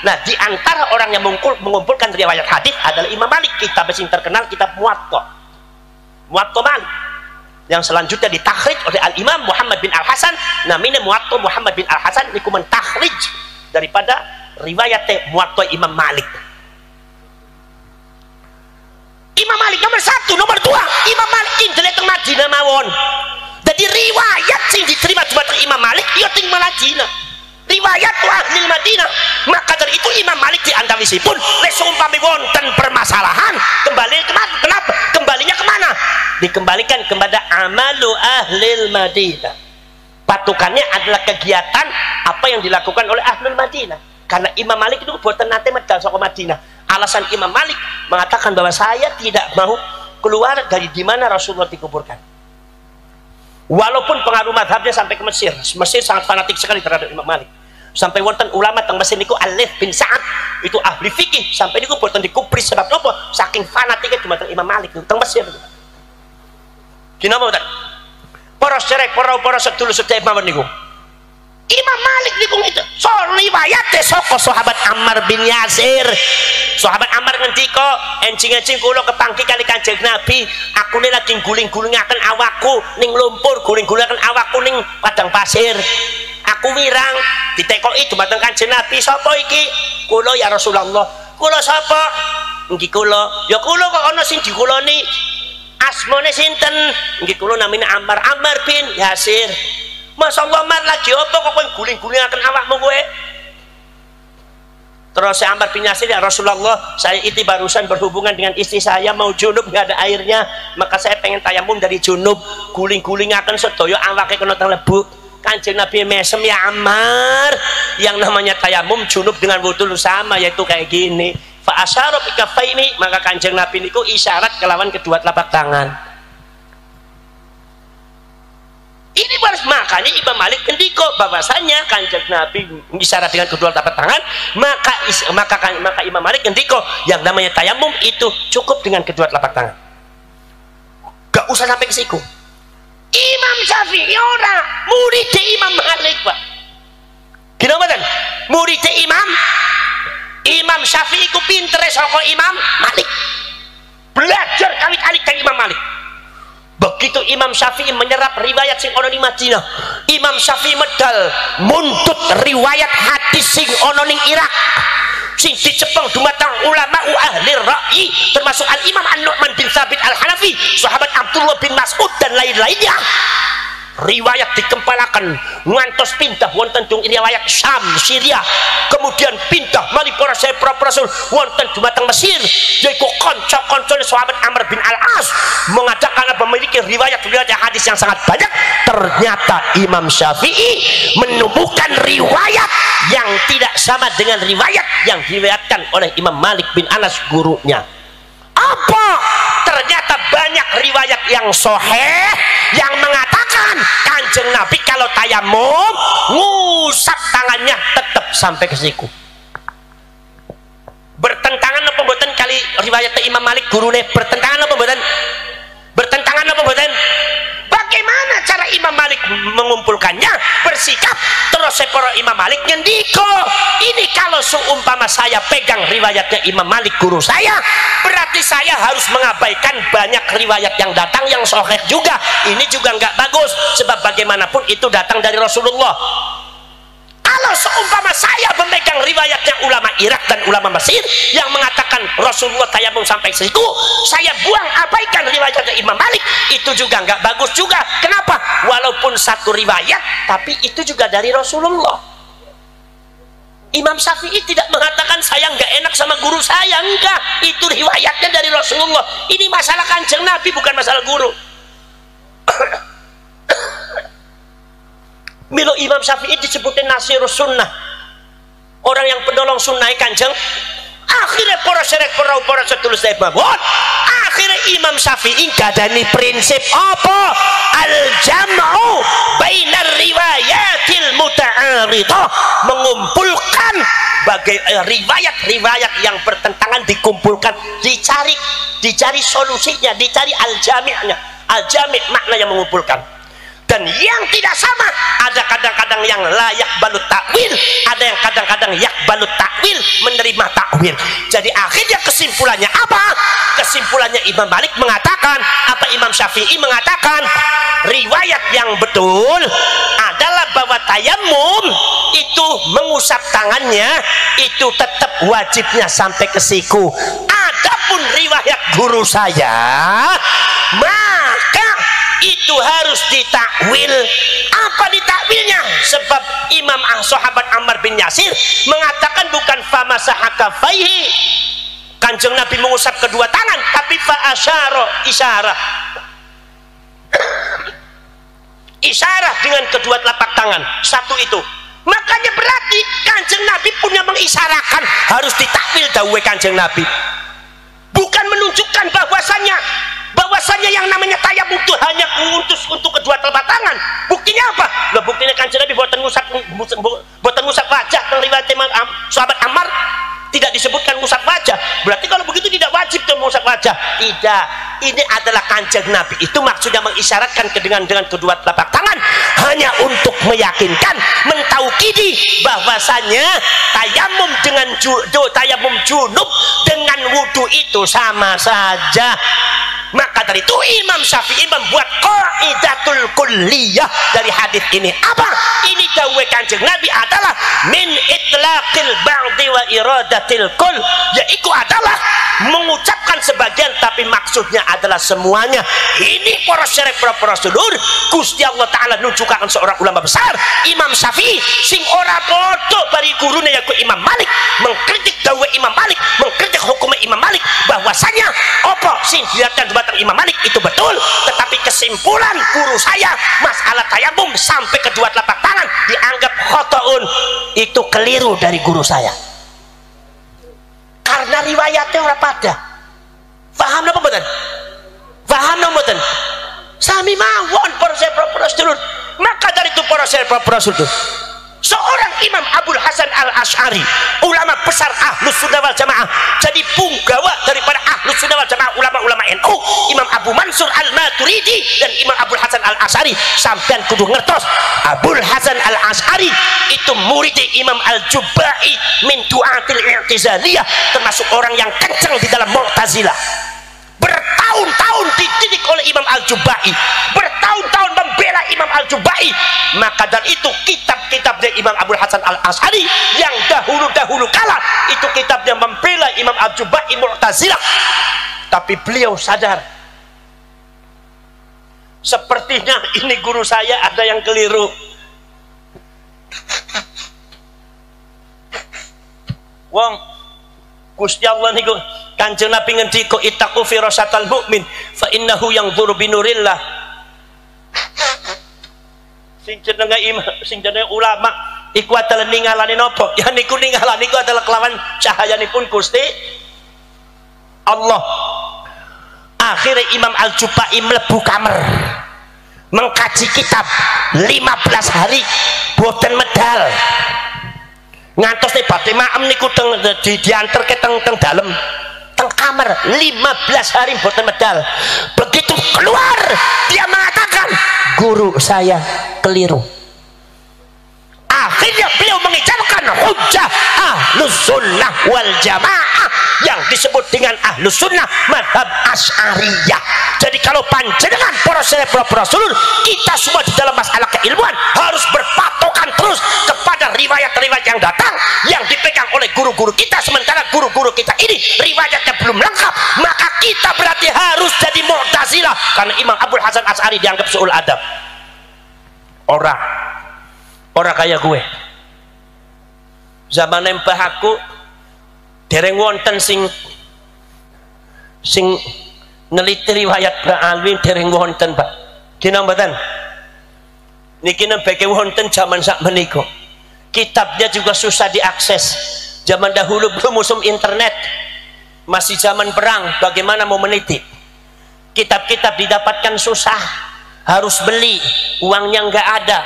Nah, di antara orang yang mengumpulkan riwayat hadis adalah Imam Malik. Kitab yang terkenal kitab Muwatta Malik, yang selanjutnya ditakhrij oleh Al-Imam Muhammad bin Al-Hasan. Namanya Muwatta Muhammad bin Al-Hasan niku mentakhrij daripada riwayat Muwatta Imam Malik. Imam Malik nomor satu, nomor dua, Imam Malik indele teng Madinah mawon. Jadi riwayat sing diterima cuma teng Imam Malik ya teng Madinah. Riwayat ahli Madinah. Maka dari itu Imam Malik diantawisipun nek umpami wonten permasalahan, kembali kemana? Kenapa? Kembalinya kemana? Dikembalikan kepada amalu ahli Madinah. Patukannya adalah kegiatan apa yang dilakukan oleh ahli Madinah. Karena Imam Malik itu boten nate medal saka Madinah. Alasan Imam Malik mengatakan bahwa saya tidak mau keluar dari di mana Rasulullah dikuburkan. Walaupun pengaruh madhabnya sampai ke Mesir. Mesir sangat fanatik sekali terhadap Imam Malik. Sampai wonten ulama teng Mesir niku Alif bin Sa'ad, itu ahli fikih, sampai niku boten dikupris sebab apa? Saking fanatiknya cuma teng Imam Malik teng Mesir. Kinapa boten? Para serek, para sedulur sedaya mawon niku. Imam Malik niku itu so riwayat saka sahabat Ammar bin Yasir. Sahabat Ammar ngendika, enjing-enjing kula kepangki kali Kanjeng Nabi, aku ne lagi guling-gulingaken awakku ning lumpur, guling-gulingaken awakku ning padang pasir. Aku wirang ditekoki dumateng Kanjeng Nabi, sapa iki? Kula ya Rasulullah. Kula sapa? Nggih kula. Ya kula kok ana sing dikuloni. Asmane sinten? Nggih kula namine Ammar bin Yasir. Masya Allah, Mar lagi apa kok guling-gulingaken awakmu kowe? Terus saya Ammar bin Yasir, ya Rasulullah, saya itu barusan berhubungan dengan istri saya, mau junub nggak ada airnya, maka saya pengen tayamum dari junub, guling-gulingaken sedaya awake kena lebu. Kanjeng Nabi mesem, ya Ammar, yang namanya tayamum junub dengan wudu sama, yaitu kayak gini. Fa asyara bi kaffaini, maka Kanjeng Nabi niku isyarat kelawan kedua telapak tangan. Ini baru makanya Imam Malik ngendika bahwasanya Kanjeng Nabi isyarat dengan kedua telapak tangan, maka Imam Malik ngendika yang namanya tayamum itu cukup dengan kedua telapak tangan. Gak usah sampai ke siku. Imam Syafi'i ora, murid Imam Malik, Pak. Gimana kan? Murid Imam Syafi'i ku pinter saka Imam Malik. Belajar kali-kali dari Imam Malik. Begitu Imam Syafi'i menyerap riwayat sing ono ning Madinah, Imam Syafi'i medal muntut riwayat hadis sing ono ning Irak, sing dicepeng dumateng ulama ahli ra'yi, termasuk Al-Imam An-Nu'man bin Thabit Al-Hanafi, sahabat Abdullah bin Mas'ud dan lain-lainnya. riwayat dikempalakan ngantos pindah wonten dung riwayat Syam, Syria, kemudian pindah malih para rasul wonten dumateng Mesir, yaitu kanca-kancane sahabat Amr bin Al-As mengatakan memiliki riwayat-riwayat hadis yang sangat banyak. Ternyata Imam Syafi'i menemukan riwayat yang tidak sama dengan riwayat yang diriwayatkan oleh Imam Malik bin Anas gurunya. Apa? Ternyata banyak riwayat yang sahih yang mengatakan Kanjeng Nabi kalau tayamum ngusap tangannya tetap sampai ke siku. Bertentangan apa mboten kali riwayat Imam Malik gurune? Bertentangan apa mboten? Bertentangan apa mboten? Bagaimana cara Imam Malik mengumpulkannya, bersikap? Terus para Imam Malik ngendiko, ini kalau seumpama saya pegang riwayatnya Imam Malik guru saya, berarti saya harus mengabaikan banyak riwayat yang datang yang sahih juga. Ini juga nggak bagus, sebab bagaimanapun itu datang dari Rasulullah. Kalau seumpama saya memegang riwayatnya ulama Irak dan ulama Mesir yang mengatakan Rasulullah tayamum sampai siku, saya buang abaikan riwayatnya Imam Malik, itu juga nggak bagus juga. Kenapa? Walaupun satu riwayat, tapi itu juga dari Rasulullah. Imam Syafi'i tidak mengatakan saya nggak enak sama guru saya, enggak. Itu riwayatnya dari Rasulullah. Ini masalah Kanjeng Nabi, bukan masalah guru. Milo Imam Syafi'i disebutin nasirus sunnah, orang yang penolong sunnah Kanjeng. Akhirnya para syarek para sedulur saya bangun, akhirnya Imam Syafi'i gadani prinsip apa? Al-jam'u bainar riwayatil muta'aridah, mengumpulkan riwayat-riwayat yang bertentangan dikumpulkan, dicari solusinya, dicari al-jami'nya. Al-jami' makna yang mengumpulkan. Dan yang tidak sama, ada kadang-kadang yang layak balut takwil, ada yang kadang-kadang yak balut takwil, menerima takwil. Jadi akhirnya kesimpulannya apa? Kesimpulannya Imam Malik mengatakan, apa Imam Syafi'i mengatakan, riwayat yang betul adalah bahwa tayamum itu mengusap tangannya itu tetap wajibnya sampai ke siku. Adapun riwayat guru saya, maka itu harus ditakwil. Apa ditakwilnya? Sebab Imam sahabat Ammar bin Yasir mengatakan bukan famasaha kafaihi, Kanjeng Nabi mengusap kedua tangan, tapi fa asyara, isyarah dengan kedua telapak tangan, satu itu. Makanya berarti Kanjeng Nabi punya mengisyarakan harus ditakwil dawuh Kanjeng Nabi, bukan menunjukkan bahwasannya yang namanya tayamum itu hanya untuk kedua telapak tangan. Buktinya apa? Lah buktinya Kanjeng Nabi boten ngusap wajah. Yang riwayat sahabat Ammar tidak disebutkan ngusap wajah. Berarti kalau begitu tidak wajib tuh mengusap wajah. Tidak. Ini adalah Kanjeng Nabi itu maksudnya mengisyaratkan dengan kedua telapak tangan hanya untuk meyakinkan, mentaukidi bahwasanya tayamum dengan tayamum junub dengan wudu itu sama saja. Maka dari itu Imam Syafi'i membuat qaidatul kulliyah dari hadis ini. Apa? Ini dawuh Kanjeng Nabi adalah min itlaqil ba'di wa iradatil kull, yaitu adalah mengucapkan sebagian tapi maksudnya adalah semuanya. Ini para syarek para sedulur, Gusti Allah Ta'ala nunjukakan seorang ulama besar Imam Syafi'i sing ora bodoh bari gurune yaitu Imam Malik, mengkritik dawuh Imam Malik, mengkritik hukum Imam Malik bahwasanya apa sing dilihatkan batang Imam Malik itu betul, tetapi kesimpulan guru saya masalah tayamum sampai kedua telapak tangan dianggap khotoun, itu keliru dari guru saya karena riwayatnya ora pada. Paham napa mboten? Paham napa mboten? Sami mawon para sedulur. Maka dari itu para sedulur, seorang Imam Abul Hasan Al-Asy'ari, ulama besar Ahlus Sunnah wal Jamaah, jadi punggawa daripada Ahlus Sunnah wal Jamaah, ulama-ulama NU, Imam Abu Mansur Al-Maturidi dan Imam Abul Hasan Al-Asy'ari. Sampean kudu ngertos, Abul Hasan Al-Asy'ari itu murid Imam Al-Jubba'i min du'atil i'tizaliyah, termasuk orang yang kencang di dalam Mu'tazilah. Bertahun-tahun dididik oleh Imam Al-Jubba'i, bertahun-tahun membela Imam Al-Jubba'i. Maka dari itu kitab-kitabnya Imam Abul Hasan Al-Asy'ari yang dahulu kala itu kitabnya membela Imam Al-Jubba'i Mu'tazilah. Tapi beliau sadar Sepertinya ini guru saya ada yang keliru. Wong Gusti Allah niku Kanjeng Nabi ngendika ittaqu firasatal mukmin fa innahu yanzuru binurillah. Sing jenenge ulama iku adalah ningalane napa? Ya niku ningalane iku adalah kelawan cahayanipun Gusti Allah. Akhirnya Imam Al-Jubai mlebu kamar mengkaji kitab 15 hari boten medal. Ngantos nih badhe maem niku diantar ke teng dalem teng kamar 15 hari boten medal. Begitu keluar dia mengatakan guru saya keliru. Akhirnya beliau mengucapkan hujjah ahlus sunnah wal jamaah yang disebut dengan ahlus sunnah madhab asy'ariyah. Jadi kalau panjenengan para rasul kita semua di dalam masalah keilmuan harus berpatokan terus kepada riwayat-riwayat yang datang yang dipegang oleh guru-guru kita, sementara guru-guru kita ini riwayatnya belum lengkap, maka kita berarti harus jadi Mu'tazilah karena Imam Abul Hasan Asy'ari dianggap su'ul adab. Orang kayak gue zaman mbah aku dereng wonten sing neliti riwayat Mbak Alwi dereng wonten Pak kina mboten niki nembeke wonten zaman sak menika. Kitabnya juga susah diakses. Zaman dahulu belum usum internet, masih zaman perang, bagaimana mau meneliti kitab-kitab didapatkan susah, harus beli, uangnya nggak ada,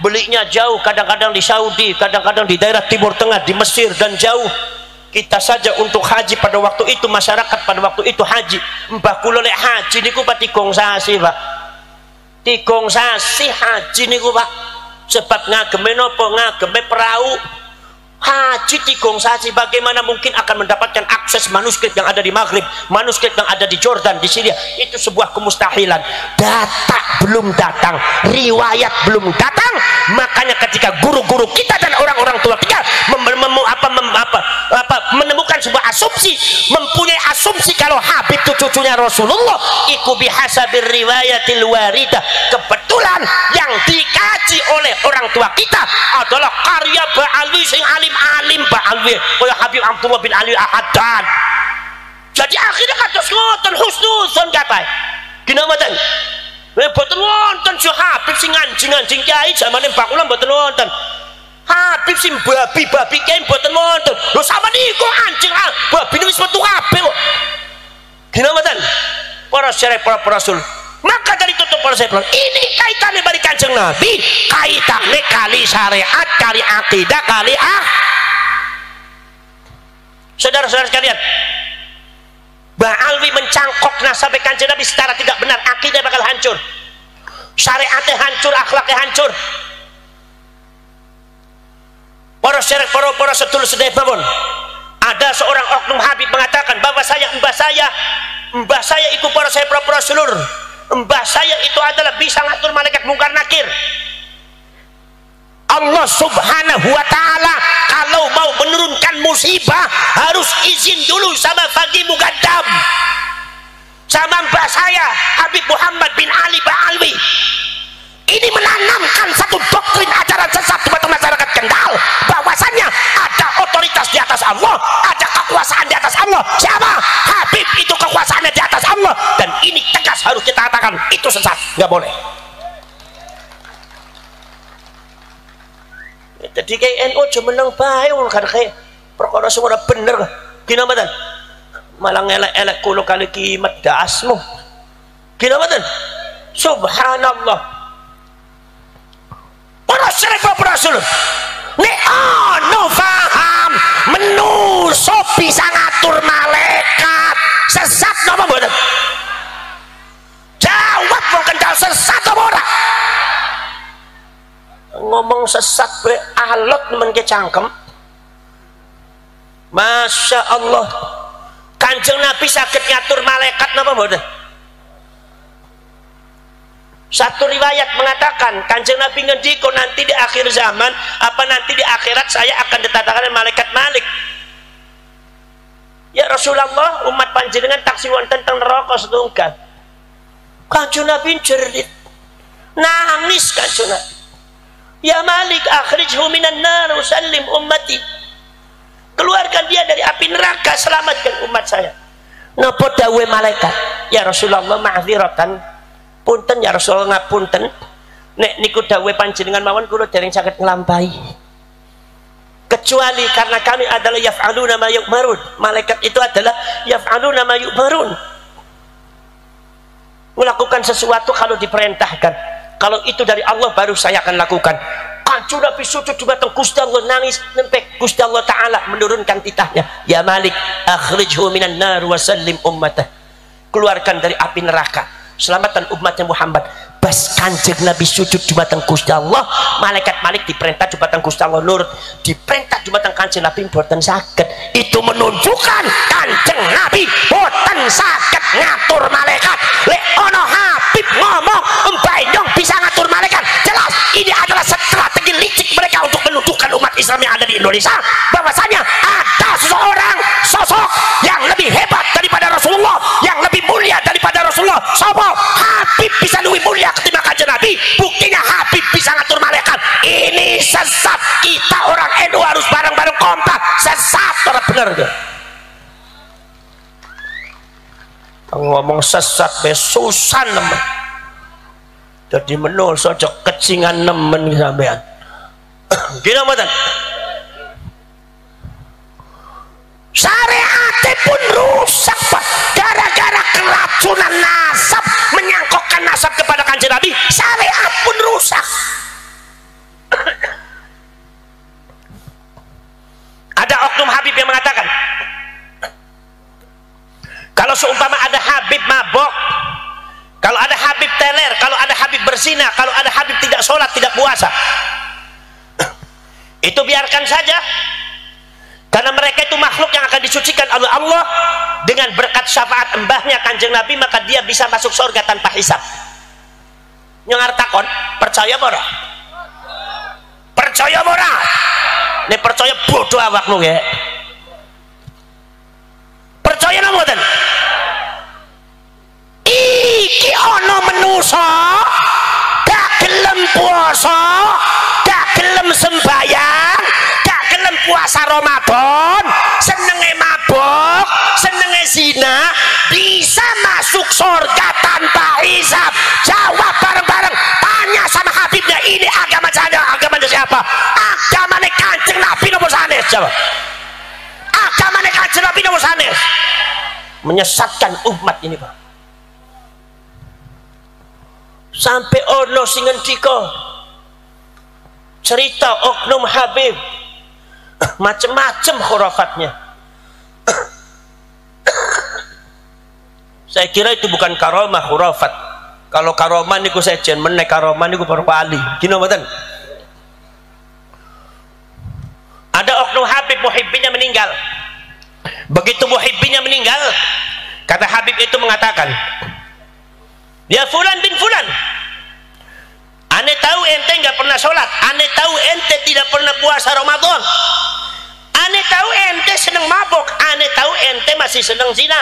belinya jauh, kadang-kadang di Saudi, kadang-kadang di daerah Timur Tengah, di Mesir dan jauh. Kita saja untuk haji pada waktu itu, masyarakat pada waktu itu haji, mbah kula lek haji niku Pak tikung sasi Pak, tikung sasi haji niku Pak, sebab ngageme nopo, ngageme perahu haji tikung sasi. Bagaimana mungkin akan mendapatkan akses manuskrip yang ada di Maghrib, manuskrip yang ada di Jordan, di Syria? Itu sebuah kemustahilan. Data belum datang, riwayat belum datang, makanya ketika guru-guru kita dan orang-orang tua kita menemukan sebuah asumsi, mempunyai asumsi kalau Habib itu cucunya Rasulullah, iku bihasabir riwayatil waridah. Kebetulan yang dikaji oleh orang tua kita adalah karya Ba'alwi sing alim Ba'alwi kaya Habib Abdullah bin Ali Al-Haddad. Jadi akhirnya kados ngoten husnuzon kapai gina mboten boten wonten si Habib sing anjing-anjing kiai zamane Mbah kula boten wonten. Habib sing babi kiai boten wonten. Lho sama niku anjing babi wis metu kabeh kok gina mboten para syarif para rasul. Maka dari tutup para syarif ini kaitannya bari Kanjeng Nabi, kaitannya kali syariat, kali akidah, kali saudara-saudara sekalian, Ba'alwi mencangkok nasab Kanjeng Nabi secara tidak benar, akidah bakal hancur, syariatnya hancur, akhlaknya hancur. Para syarif, para sedulur sedaya pun, ada seorang oknum Habib mengatakan bahwa mbah saya itu para syarif para sedulur, mbah saya itu adalah bisa ngatur malaikat mungkar nakir. Allah subhanahu wa ta'ala kalau mau menurunkan musibah harus izin dulu sama Faqih Muqaddam, sama mbah saya Habib Muhammad bin Ali Ba'alwi. Ini menanamkan satu doktrin ajaran sesat di masyarakat Kendal, bahwasannya ada otoritas di atas Allah, ada kekuasaan di atas Allah. Siapa? Habib itu kekuasaannya di atas Allah, dan ini tegas harus kita katakan itu sesat, nggak boleh. Jadi kayak NU cuma menang bae kan kayak perkara semua bener gina mboten malah ngelek-elek kulo kali kimat dasmu gina mboten. Subhanallah, para syarif para rasul nek ono paham menuso bisa ngatur malaikat sesat napa mboten? Jawab wong Kendal sesat apa ora? Ngomong sesat bre alot nemen ke cangkem. Masya Allah, Kanjeng Nabi sakit ngatur malaikat napa mboten? Satu riwayat mengatakan Kanjeng Nabi ngendiko nanti di akhir zaman apa nanti di akhirat saya akan ditatangkan malaikat Malik. Ya Rasulullah, umat panjenengan taksi wonten teng neraka setunggal. Kanjeng Nabi jerit Nangis Kanjeng Nabi. Ya Malik akhrijhu minan nar wa sallim ummati. Keluarkan dia dari api neraka, selamatkan umat saya. Napa dawuh malaikat? Ya Rasulullah ma'dziratan. Punten ya Rasulullah ngapunten. Nek niku dawuh panjenengan mawon kula dereng saged nglampahi. Kecuali karena kami adalah yaf'aluna ma yu'marun. Malaikat itu adalah yaf'aluna ma yu'marun. Melakukan sesuatu kalau diperintahkan. Kalau itu dari Allah baru saya akan lakukan. Kanjeng Nabi sujud dumateng Gusti Allah, nangis nempek Gusti Allah taala menurunkan titahnya. Ya Malik akhrijhu minan nar wa sallim ummatah. Keluarkan dari api neraka, selamatkan umatnya Muhammad. Bas Kanjeng Nabi sujud dumateng Gusti Allah, malaikat Malik diperintah dumateng Gusti Allah nurut, diperintah dumateng Kanjeng Nabi boten saged. Itu menunjukkan Kanjeng Nabi boten saged ngatur malaikat. Lek ono Habib ngomong Mbah Nyong bisa ngatur malaikat, jelas ini adalah strategi licik mereka untuk menundukkan umat Islam yang ada di Indonesia, bahwasanya ada seseorang sosok yang lebih hebat daripada Rasulullah, yang lebih mulia daripada Rasulullah. Sopo Habib bisa lebih mulia ketimbang Kanjeng Nabi. Buktinya Habib bisa ngatur malaikat. Ini sesat. Kita orang NU harus bareng-bareng kompak. Sesat orang bener ke? Ngomong sesat be susah nemen. Jadi menul sojok kecingan nemen sampean. Gila mboten? Syariat pun rusak Pak. Gara-gara keracunan nasab, menyangkokkan nasab kepada Kanjeng Nabi, syariat pun rusak. Ada oknum Habib yang mengatakan, kalau seumpama ada Habib mabok, kalau ada Habib teler, kalau ada Habib berzina, kalau ada Habib tidak sholat, tidak puasa, itu biarkan saja. Karena mereka itu makhluk yang akan disucikan oleh Allah dengan berkat syafaat mbahnya Kanjeng Nabi, maka dia bisa masuk surga tanpa hisab. Nyengar takon, percaya ora? Percaya ora? Nek percaya bodoh awakmu ya. Percaya napa mboten? Iki ana menusa gak gelem puasa, gak gelem sembayang, gak gelem puasa Ramadan, senenge mabok, senenge zina, bisa masuk surga tanpa hisab. Jawab bareng-bareng, tanya sama Habibnya, ini agama saya, agamanya siapa? Agamanya Kanjeng Nabi nopo sanes? Jawab. Agamanya Kanjeng Nabi nopo sanes? Menyesatkan umat ini Pak. Sampai ono sing ngendika cerita oknum Habib macam-macam khurafatnya. Saya kira itu bukan karomah, khurafat. Kalau karomah niku sejen meneh, karomah niku para wali. Gino mboten? Ada oknum Habib muhibbinya meninggal. Begitu muhibbinya meninggal, kata Habib itu mengatakan, ya Fulan bin Fulan, ane tahu ente nggak pernah sholat, ane tahu ente tidak pernah puasa Ramadan, ane tahu ente seneng mabok, ane tahu ente masih seneng zina,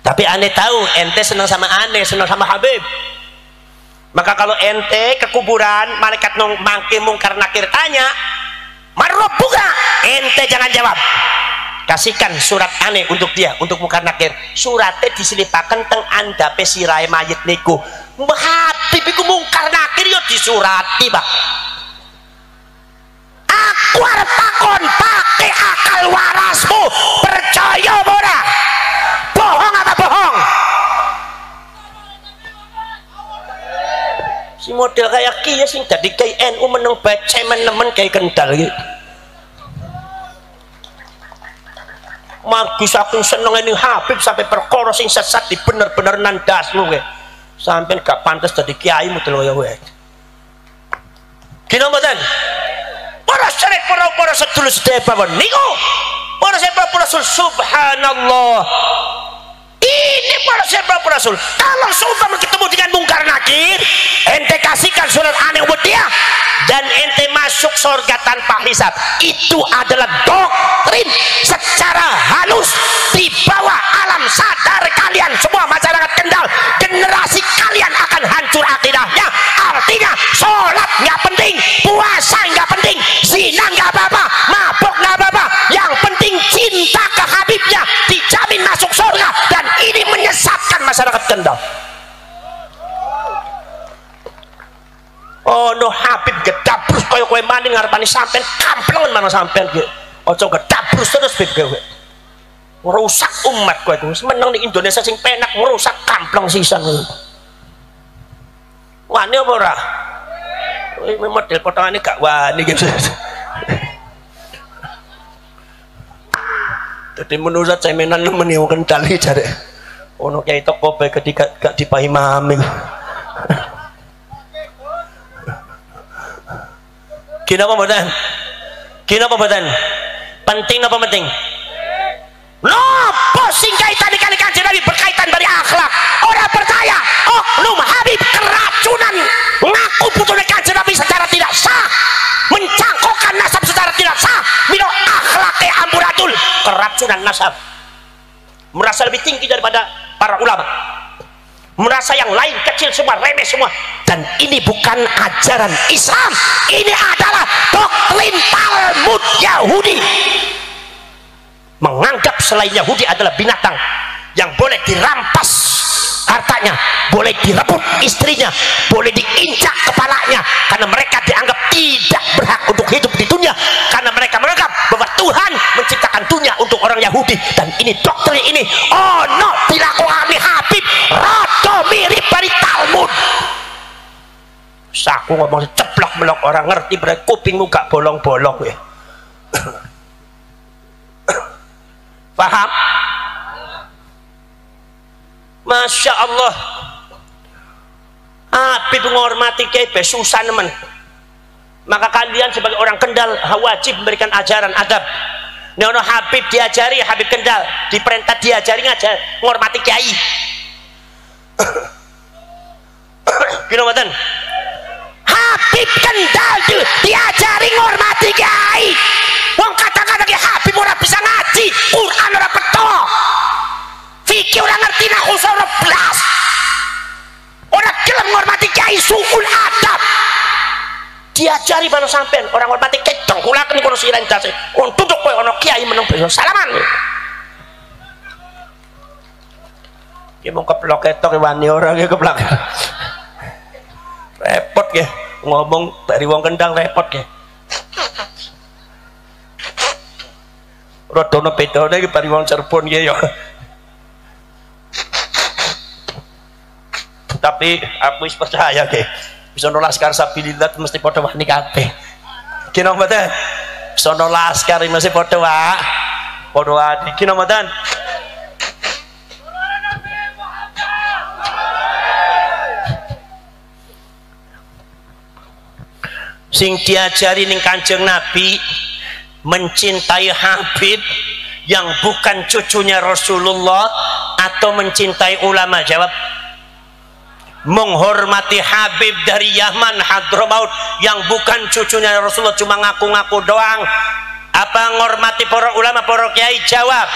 tapi ane tahu ente seneng sama ane, seneng sama Habib. Maka kalau ente ke kuburan, malaikat mangke mungkar nakir tanya, marrobuka, ente jangan jawab. Kasihkan surat aneh untuk dia, untuk mungkar nakir. Suratnya diselipakan teng andape sirai mayit niku. Habib iku mungkar nakir yo disurati Pak. Aku arep takon, pakai akal warasmu, percaya ora? Bohong apa bohong? Si model kayak kiye sing dadi KNU meneng becemen nemen kayak kendal gitu. Margus aku seneng ini Habib sampai perkara sing sesat di bener-bener nandasmu we. Sampai gak pantas dadi kiai mutel ya we. Kina mboten? Para syarek para sedulur sedaya pawon niku. Para sedaya Rasul subhanallah. Ini para sedaya Rasul. Kalau seumpama ketemu dengan mungkar nakir, ente kasihkan surat aneh buat dia dan ente masuk surga tanpa hisab. Itu adalah doktrin secara halus di bawah alam sadar kalian semua masyarakat Kendal. Generasi kalian akan hancur akidahnya, masyarakat Kendal. Oh no Habib gedabrus kaya kowe maning ngarepane sampean kamplengan mana sampean ki. Aja gedabrus terus Habib kowe. Merusak umat kowe iku. Meneng ning Indonesia sing penak merusak kampleng sisan kowe. Wani apa ora? Kowe model potongane gak wani gitu. Dadi menurut cemenan meni wong Kendal iki jare. Ono kiai toko bae ketika gak dipahami. Kina apa mboten? Kina apa mboten? Penting apa penting? Nopo sing kaitan kali Kanjeng Nabi berkaitan dari akhlak. Orang percaya oknum Habib keracunan ngaku putune Kanjeng Nabi secara tidak sah, mencangkokkan nasab secara tidak sah, mino akhlake amburadul, keracunan nasab. Merasa lebih tinggi daripada para ulama, merasa yang lain kecil semua, remeh semua. Dan ini bukan ajaran Islam, ini adalah doktrin Talmud Yahudi, menganggap selain Yahudi adalah binatang yang boleh dirampas hartanya, boleh direbut istrinya, boleh diinjak kepalanya, karena mereka dianggap tidak berhak untuk hidup di dunia, karena mereka menganggap bahwa Tuhan menciptakan dunia untuk orang Yahudi. Dan ini doktrin ini no dilakukan Habib rada mirip dari Talmud. Saku ngomong ceplok melok orang ngerti berarti kupingmu gak bolong-bolong ya. Paham? Masya Allah, Habib menghormati Kiai susah nemen. Maka kalian sebagai orang Kendal wajib memberikan ajaran adab. Nono Habib diajari, Habib Kendal diperintah diajari ngajar menghormati Kiai. Gino mboten? Habib Kendal diajari menghormati Kiai. Wong kata-kata Kiai Habib ora bisa ngaji, Quran ora peto, fikih ora ngerti, nahwu ora blas, ora gelem menghormati Kiai, suul adab. Diajari mana sampean orang hormati Kiai dengkulaken kono siran dase. Untuk kowe ana Kiai meneng bisa salaman. Ki mung keplok ketok wani ora ki keplok. Repot ki ngomong dari wong Kendal repot ki. Rodono bedone iki bari wong Cirebon ki ya. Tapi aku wis percaya ki. Bisa no laskar sabilillah mesti padha wani kabeh. Kira mboten? Bisa no laskar mesti padha wae. Padha wani. Kira mboten? Sing diajari ning Kanjeng Nabi mencintai Habib yang bukan cucunya Rasulullah atau mencintai ulama? Jawab. Menghormati Habib dari Yaman Hadramaut yang bukan cucunya Rasulullah, cuma ngaku-ngaku doang, apa menghormati para ulama, para kiai? Jawab.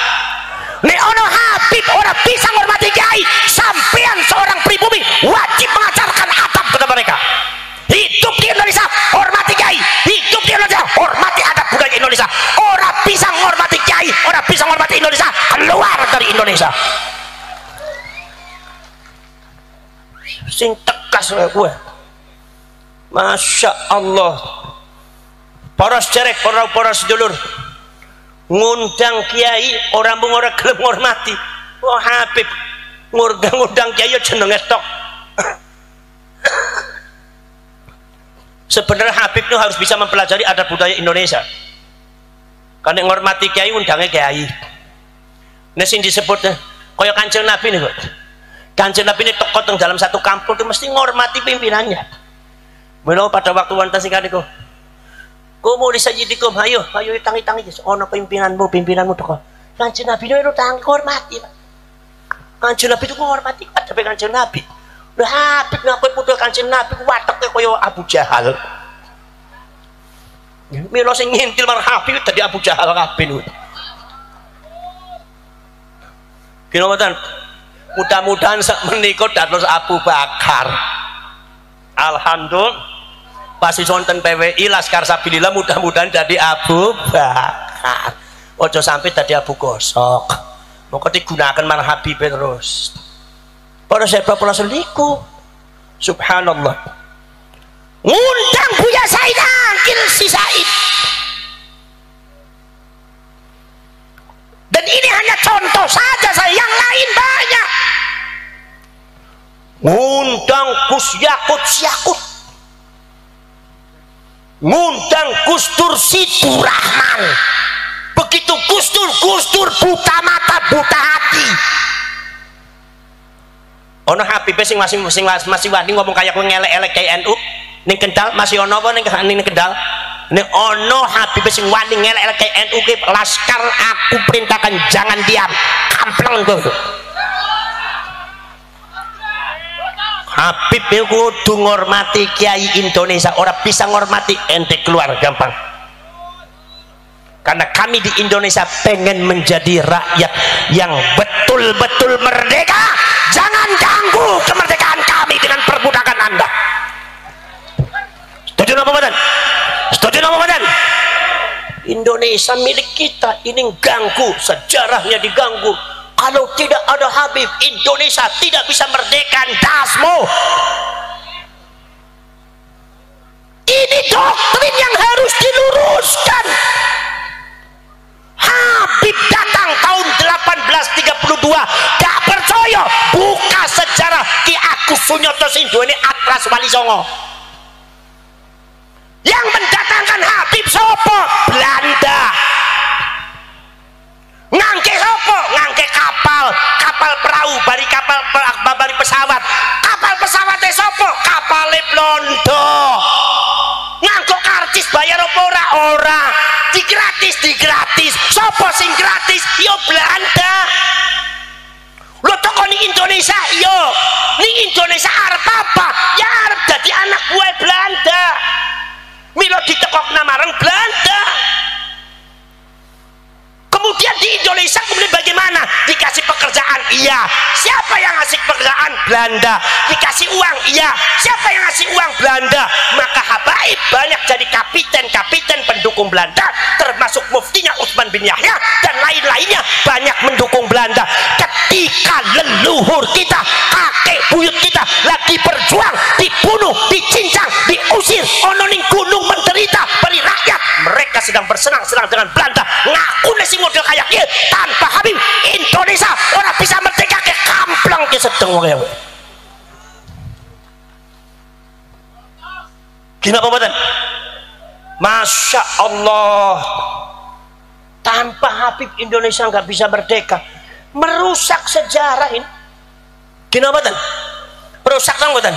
Nek ono Habib ora bisa menghormati kiai, sampean seorang pribumi wajib mengajarkan adab kepada mereka. Hidup di Indonesia hormati kiai, hidup di Indonesia hormati adab budaya Indonesia. Ora bisa menghormati kiai, ora bisa menghormati Indonesia, keluar dari Indonesia. Sing tegas gue. Masya Allah. Poros cerek, poros sedulur ngundang kiai orang mung ora gelem ngormati. Oh Habib ngundang kiai jenenge tok. Sebenarnya Habib itu harus bisa mempelajari adab budaya Indonesia. Karena ngormati kiai undangnya kiai. Nah sing disebut kaya Kanjeng Nabi nih, Kanjeng Nabi ini tokoh dalam satu kampung itu mesti ngormati pimpinannya. Mula pada waktu wonten sing kaniku, kumu li sayyidikum, ayo tangi-tangi ono pimpinanmu tokoh. Kanjeng Nabi itu tang hormati. Kanjeng Nabi itu ngormati adabe Kanjeng Nabi. Lah Habib ngaku putu Kanjeng Nabi wateke kaya Abu Jahal. Mila sing ngintil marang Habib dadi Abu Jahal kabeh niku. Kira mboten? Mudah-mudahan menika dados Abu Bakar. Alhamdulillah pas wonten PWI Laskar Sabilillah mudah-mudahan jadi Abu Bakar. Ojo sampai tadi Abu Gosok. Mongko digunakan marang Habib terus. para sebab pola seliku. Subhanallah. Ngundang Buya Said Akil si Said. Dan ini hanya contoh saja, saya yang lain banyak. Ngundang Gus Yakut Syakut, ngundang Gus Dur Sidurahman. Begitu Gus Dur buta mata buta hati. Ono Habib sing masih wani ngomong kayak kowe ngelek-elek kayak NU ning Kendal, masih ono apa ning Kendal? Ning ono Habib sing wani ngelek-elek kayak NU ki laskar aku perintahkan jangan diam. Kampleng kowe. Habib kudu ngormati Kiai Indonesia, orang bisa ngormati ente keluar gampang. Karena kami di Indonesia pengen menjadi rakyat yang betul-betul merdeka. Jangan ganggu kemerdekaan kami dengan perbudakan Anda. Setuju apa badan? Setuju apa badan? Indonesia milik kita, ini ganggu, sejarahnya diganggu. Kalau tidak ada Habib, Indonesia tidak bisa merdeka. Dasmu. Ini doktrin yang harus diluruskan. Habib datang tahun 1832, gak percaya, buka sejarah Ki Agus Sunyoto Sindhu ini Atlas Wali Songo. Yang mendatangkan Habib sopo? Belanda. Ngangke sopo? Ngangke kapal perahu, bari pesawat. Kapal pesawatnya sopo? Kapalnya Blondo. Nganggo karcis bayar apa ora? Digratis. Sopo sing gratis? Yo Belanda. Lo toko ning Indonesia yo. Ning Indonesia arep apa? Ya arep dadi anak buah Belanda. Milo ditekokna marang Belanda. Kemudian di Indonesia kemudian bagaimana? Dikasih pekerjaan, iya. Siapa yang ngasih pekerjaan? Belanda. Dikasih uang, iya. Siapa yang ngasih uang? Belanda. Maka habaib banyak jadi kapiten pendukung Belanda, termasuk muftinya Utsman bin Yahya dan lain-lainnya banyak mendukung Belanda. Ketika leluhur kita, kakek buyut kita lagi berjuang, dibunuh, dicincang, diusir, ono ning gunung menderita beri rakyat, mereka sedang bersenang-senang dengan Belanda. Ngaku nasi model kayak gitu tanpa Habib Indonesia orang bisa merdeka ke kampleng ke sedeng wae. Gina apa badan? Masya Allah, tanpa Habib Indonesia nggak bisa merdeka, merusak sejarah ini. Gina apa badan? Merusak nang badan.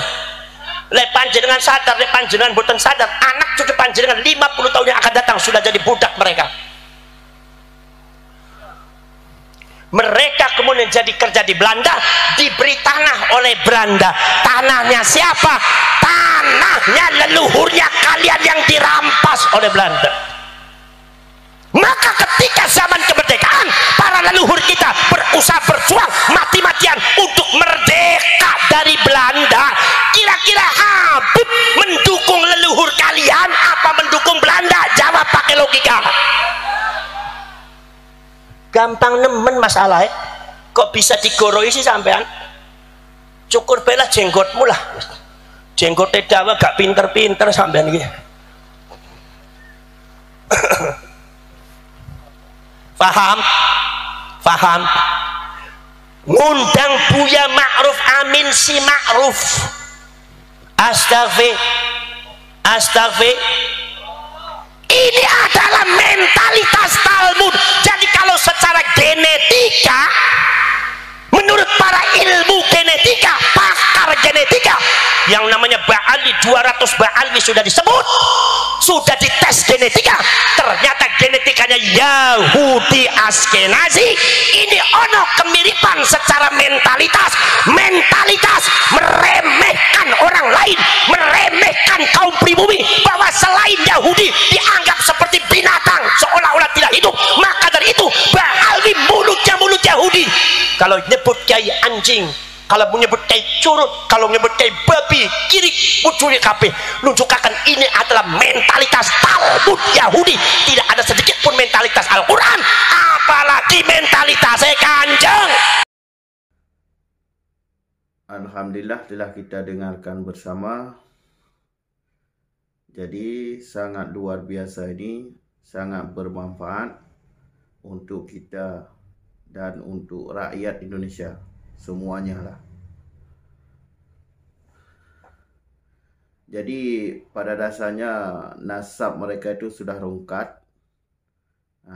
Lek panjenengan sadar, lek panjenengan boten sadar, anak cucu panjenengan 50 tahun yang akan datang sudah jadi budak mereka. Mereka kemudian jadi kerja di Belanda, diberi tanah oleh Belanda. Tanahnya siapa? Tanahnya leluhurnya kalian yang dirampas oleh Belanda. Maka ketika zaman kemerdekaan, para leluhur kita berusaha berjuang mati-matian untuk merdeka dari Belanda. Kira-kira Habib mendukung leluhur kalian apa mendukung Belanda? Jawab pakai logika. Gampang nemen masalah kok bisa digoroi sih sampean? Cukur bela jenggotmu lah, jenggotnya dawa gak pinter-pinter sampean iki. Paham? Ngundang Buya Ma'ruf Amin si Ma'ruf. Astagfir. Ini adalah mentalitas Talmud. Jadi kalau secara genetika, menurut para ilmu genetika, pakar genetika, yang namanya Ba'ali 200 Ba'ali sudah disebut, sudah dites genetika, ternyata genetikanya Yahudi Askenazi. Ini ono kemiripan secara mentalitas meremehkan orang lain, meremehkan kaum pribumi, bahwa selain Yahudi dianggap seperti binatang, seolah-olah tidak hidup. Maka dari itu Ba'ali mulutnya mulut Yahudi. Kalau nyebut kiai anjing, kalau menyebut kiai curut, kalau menyebut kiai babi, kiri ucuri kabeh, nunjukakan ini adalah mentalitas Talmud Yahudi. Tidak ada sedikit pun mentalitas Al-Quran, apalagi mentalitas Kanjeng. Alhamdulillah telah kita dengarkan bersama. Jadi sangat luar biasa ini, sangat bermanfaat untuk kita dan untuk rakyat Indonesia semuanya lah. Jadi pada dasarnya nasab mereka itu sudah rungkat,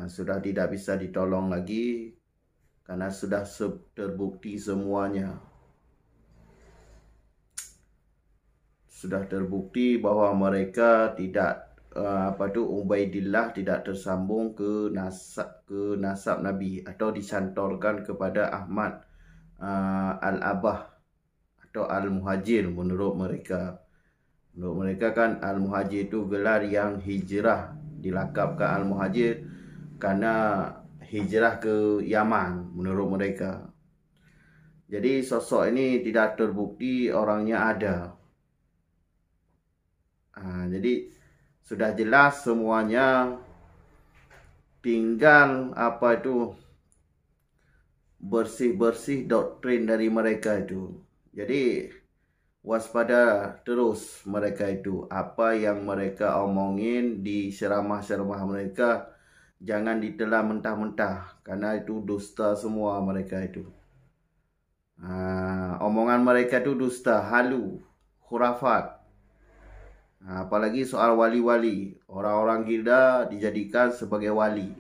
sudah tidak bisa ditolong lagi karena sudah terbukti semuanya. Sudah terbukti bahwa mereka tidak Ubaidillah tidak tersambung ke nasab Nabi atau disantorkan kepada Ahmad Al-Abah atau Al-Muhajir menurut mereka. Menurut mereka kan Al-Muhajir itu gelar yang hijrah, dilakapkan Al-Muhajir karena hijrah ke Yaman menurut mereka. Jadi sosok ini tidak terbukti orangnya ada. Jadi sudah jelas semuanya, tinggal bersih-bersih doktrin dari mereka itu. Jadi waspada terus mereka itu. Apa yang mereka omongin di ceramah-ceramah mereka jangan ditelan mentah-mentah, karena itu dusta semua mereka itu. Omongan mereka itu dusta, halu, khurafat. Apalagi soal wali-wali, orang-orang gila dijadikan sebagai wali.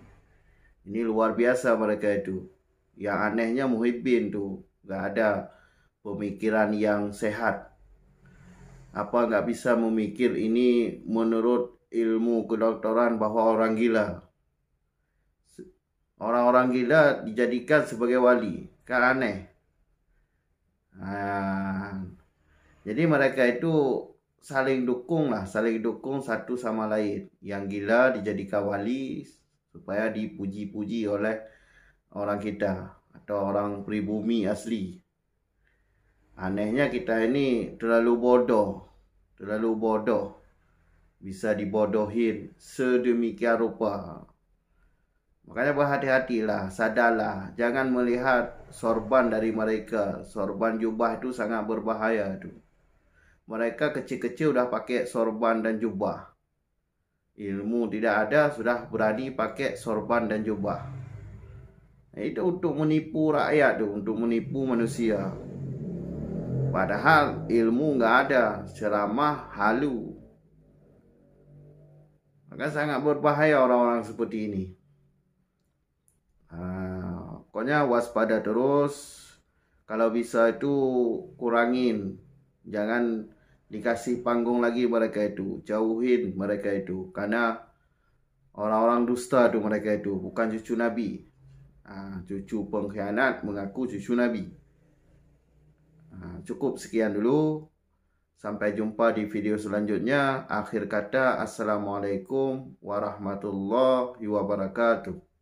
Ini luar biasa mereka itu. Yang anehnya Muhyiddin tuh gak ada pemikiran yang sehat. Apa gak bisa memikir ini menurut ilmu kedokteran bahwa orang gila. Orang-orang gila dijadikan sebagai wali, kan aneh. Jadi mereka itu saling dukung satu sama lain. Yang gila dijadikan wali supaya dipuji-puji oleh orang kita atau orang pribumi asli. Anehnya kita ini terlalu bodoh, bisa dibodohin sedemikian rupa. Makanya berhati-hatilah, sadarlah, jangan melihat sorban dari mereka. Sorban jubah itu sangat berbahaya tuh. Mereka kecil-kecil udah pakai sorban dan jubah. Ilmu tidak ada, sudah berani pakai sorban dan jubah. Itu untuk menipu rakyat tuh, untuk menipu manusia. Padahal ilmu nggak ada, ceramah halu. Maka sangat berbahaya orang-orang seperti ini. Pokoknya waspada terus. Kalau bisa itu kurangin. Jangan dikasih panggung lagi mereka itu. Jauhin mereka itu. Karena orang-orang dusta itu mereka itu. Bukan cucu Nabi. Cucu pengkhianat mengaku cucu Nabi. Cukup sekian dulu. Sampai jumpa di video selanjutnya. Akhir kata, Assalamualaikum warahmatullahi wabarakatuh.